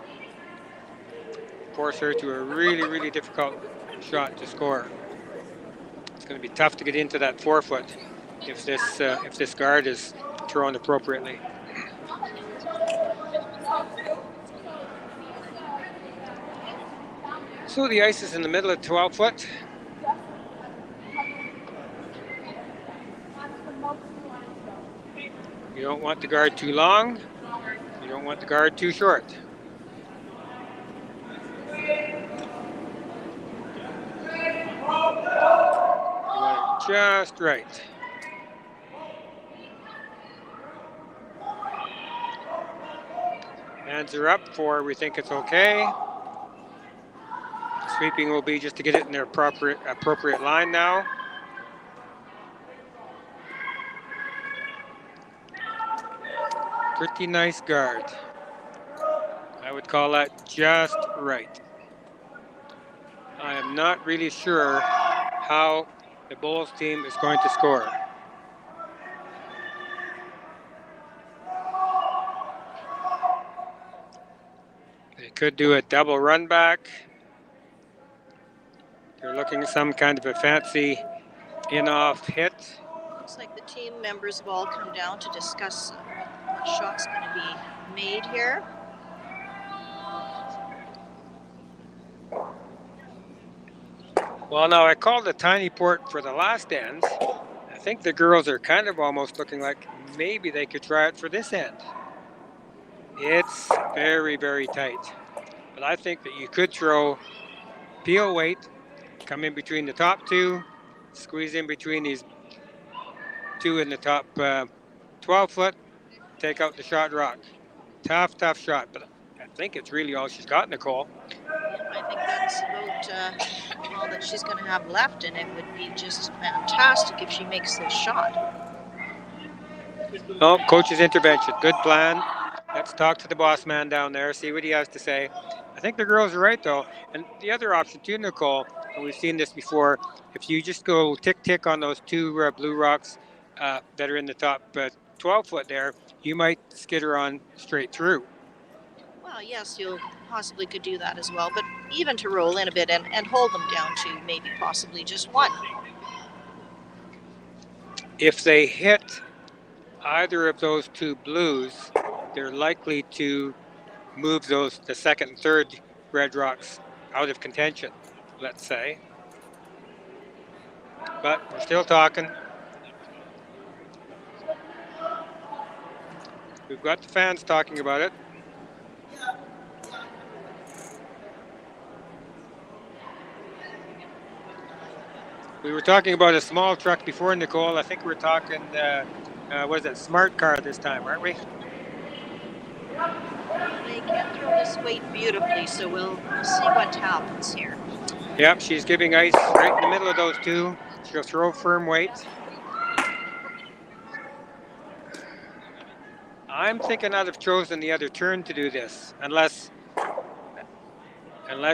force her to a really, really difficult shot to score. It's going to be tough to get into that 4-foot if this guard is thrown appropriately. So the ice is in the middle of 12-foot. You don't want the guard too long. You don't want the guard too short. You want it just right. Hands are up for we think it's okay. Sweeping will be just to get it in their appropriate line now. Pretty nice guard. I would call that just right. I am not really sure how the Bulls team is going to score. They could do a double run back. They're looking at some kind of a fancy in-off hit. Looks like the team members have all come down to discuss what shot's going to be made here. Well, now I called the tiny port for the last ends. I think the girls are kind of almost looking like maybe they could try it for this end. It's very, very tight. But I think that you could throw peel weight, come in between the top 2, squeeze in between these 2 in the top 12-foot, take out the shot rock. Tough shot, but I think it's really all she's got, Nicole. I think that's about all that she's going to have left, and it would be just fantastic if she makes this shot. Oh, coach's intervention. Good plan. Let's talk to the boss man down there, see what he has to say. I think the girls are right, though. And the other option, too, Nicole, and we've seen this before, if you just go tick on those 2 blue rocks that are in the top 12-foot there, you might skid her on straight through. Well, yes, you possibly could do that as well, but even to roll in a bit and hold them down to maybe possibly just 1. If they hit either of those 2 blues, they're likely to move the second and third red rocks out of contention, let's say. but we're still talking. We've got the fans talking about it. We were talking about a small truck before, Nicole. I think we're talking, was it smart car this time, aren't we? They can throw this weight beautifully, so we'll see what happens here. Yep, she's giving ice right in the middle of those two. She'll throw firm weight. I'm thinking I'd have chosen the other turn to do this, unless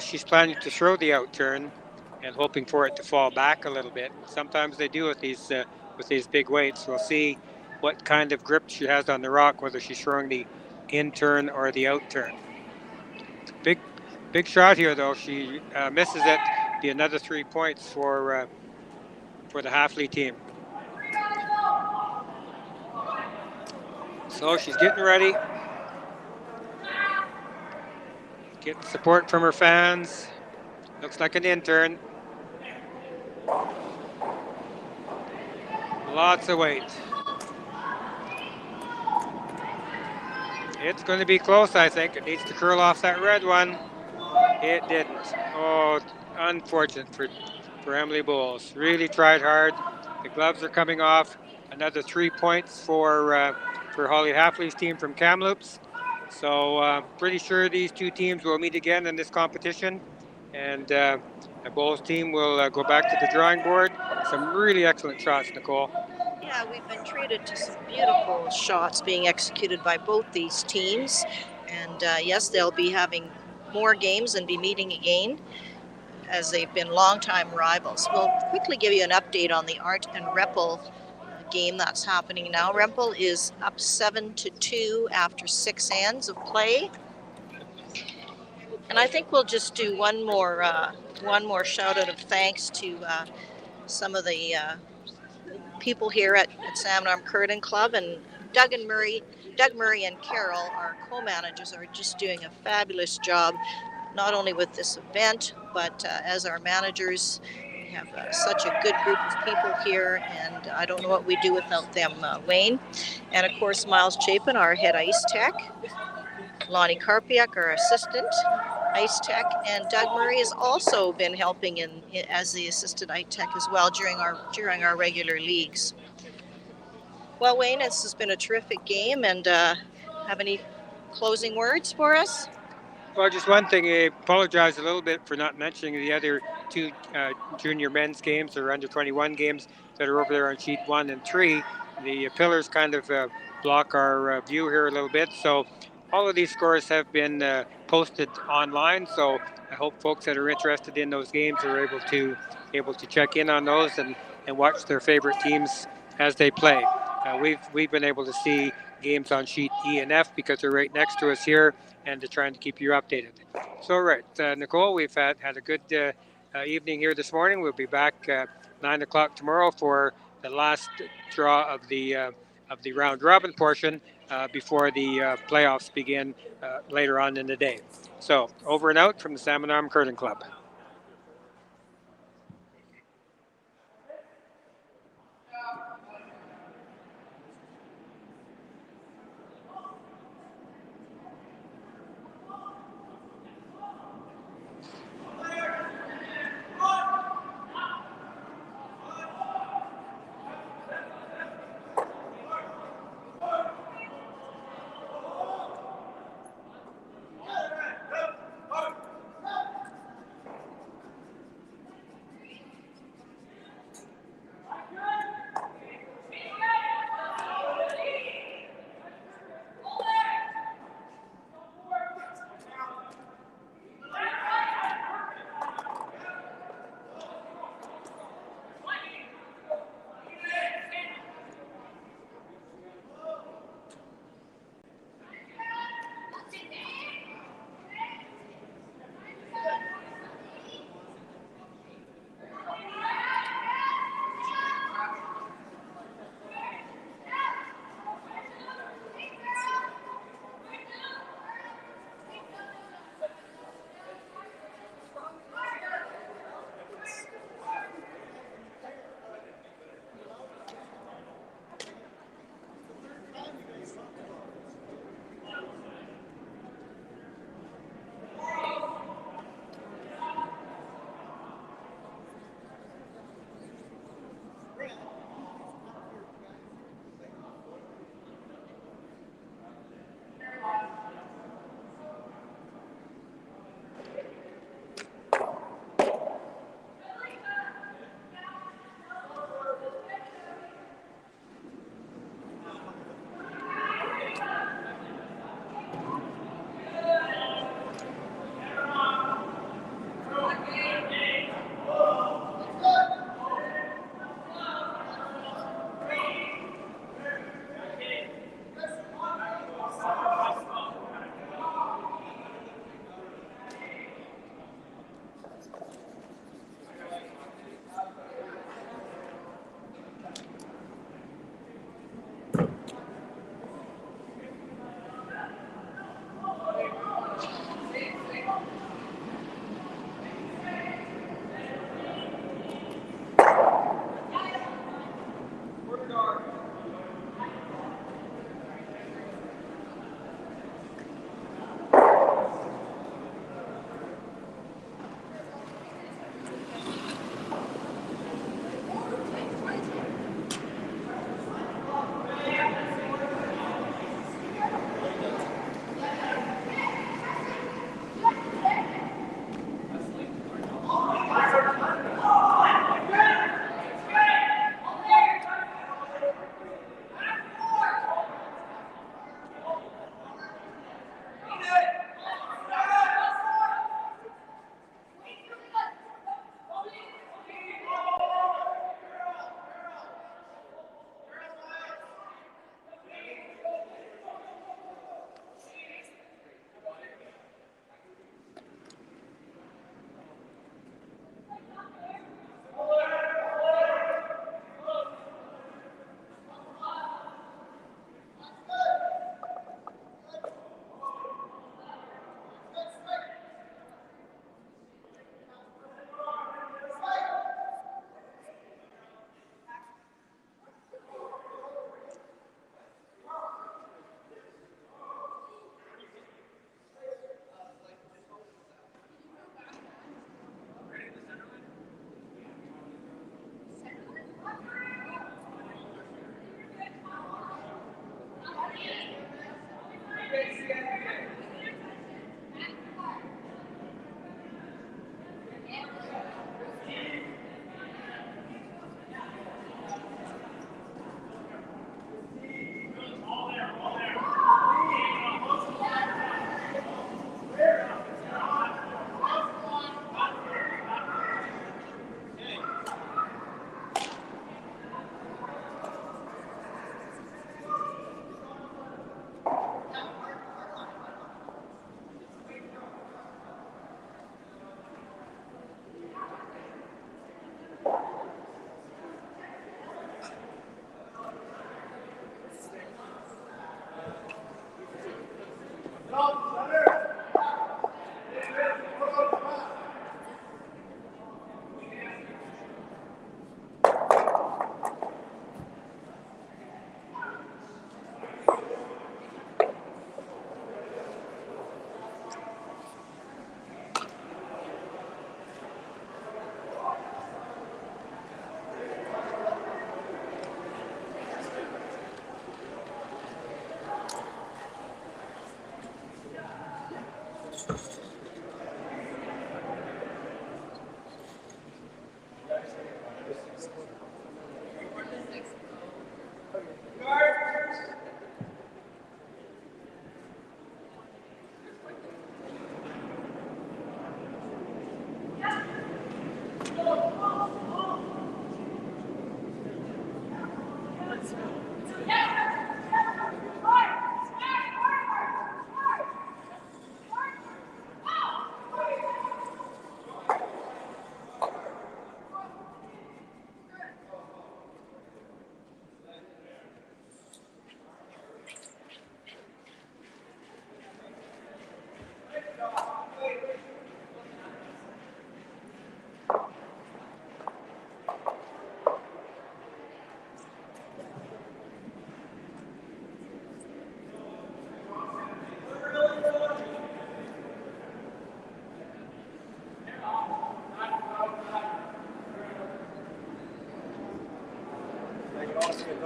she's planning to throw the out turn and hoping for it to fall back a little bit. Sometimes they do with these big weights. We'll see what kind of grip she has on the rock, whether she's throwing the in turn or the out turn. Big shot here though. She misses it. Be another 3 points for the Hafeli team. So she's getting ready. Getting support from her fans. Looks like an intern. Lots of weight. It's going to be close, I think. It needs to curl off that red one. It didn't. Oh, unfortunate for Emily Bowles. Really tried hard. The gloves are coming off. Another 3 points for Holly Hafley's team from Kamloops. So pretty sure these two teams will meet again in this competition. And the Bowles team will go back to the drawing board. Some really excellent shots, Nicole. Yeah, we've been treated to some beautiful shots being executed by both these teams. And yes, they'll be having more games and be meeting again, as they've been longtime rivals. We'll quickly give you an update on the Art and Reppel game that's happening now. Reppel is up 7-2 after 6 ends of play. And I think we'll just do one more shout out of thanks to some of the people here at Salmon Arm Curling Club, and Doug Murray and Carol, our co-managers, are just doing a fabulous job, not only with this event, but as our managers. We have such a good group of people here, and I don't know what we'd do without them, Wayne. And of course, Miles Chapin, our head ice tech, Lonnie Karpiak, our assistant ice tech, and Doug Murray has also been helping as the assistant ice tech as well during our regular leagues. Well, Wayne, this has been a terrific game, and have any closing words for us? Well, just one thing. I apologize a little bit for not mentioning the other two junior men's games or under 21 games that are over there on sheet 1 and 3. The pillars kind of block our view here a little bit. So all of these scores have been posted online. So I hope folks that are interested in those games are able to check in on those and watch their favorite teams as they play. We've been able to see games on sheet E and F because they're right next to us here, and to trying to keep you updated. So, right, Nicole, we've had a good evening here this morning. We'll be back 9 o'clock tomorrow for the last draw of the round robin portion before the playoffs begin later on in the day. So, over and out from the Salmon Arm Curling Club.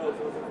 Yeah.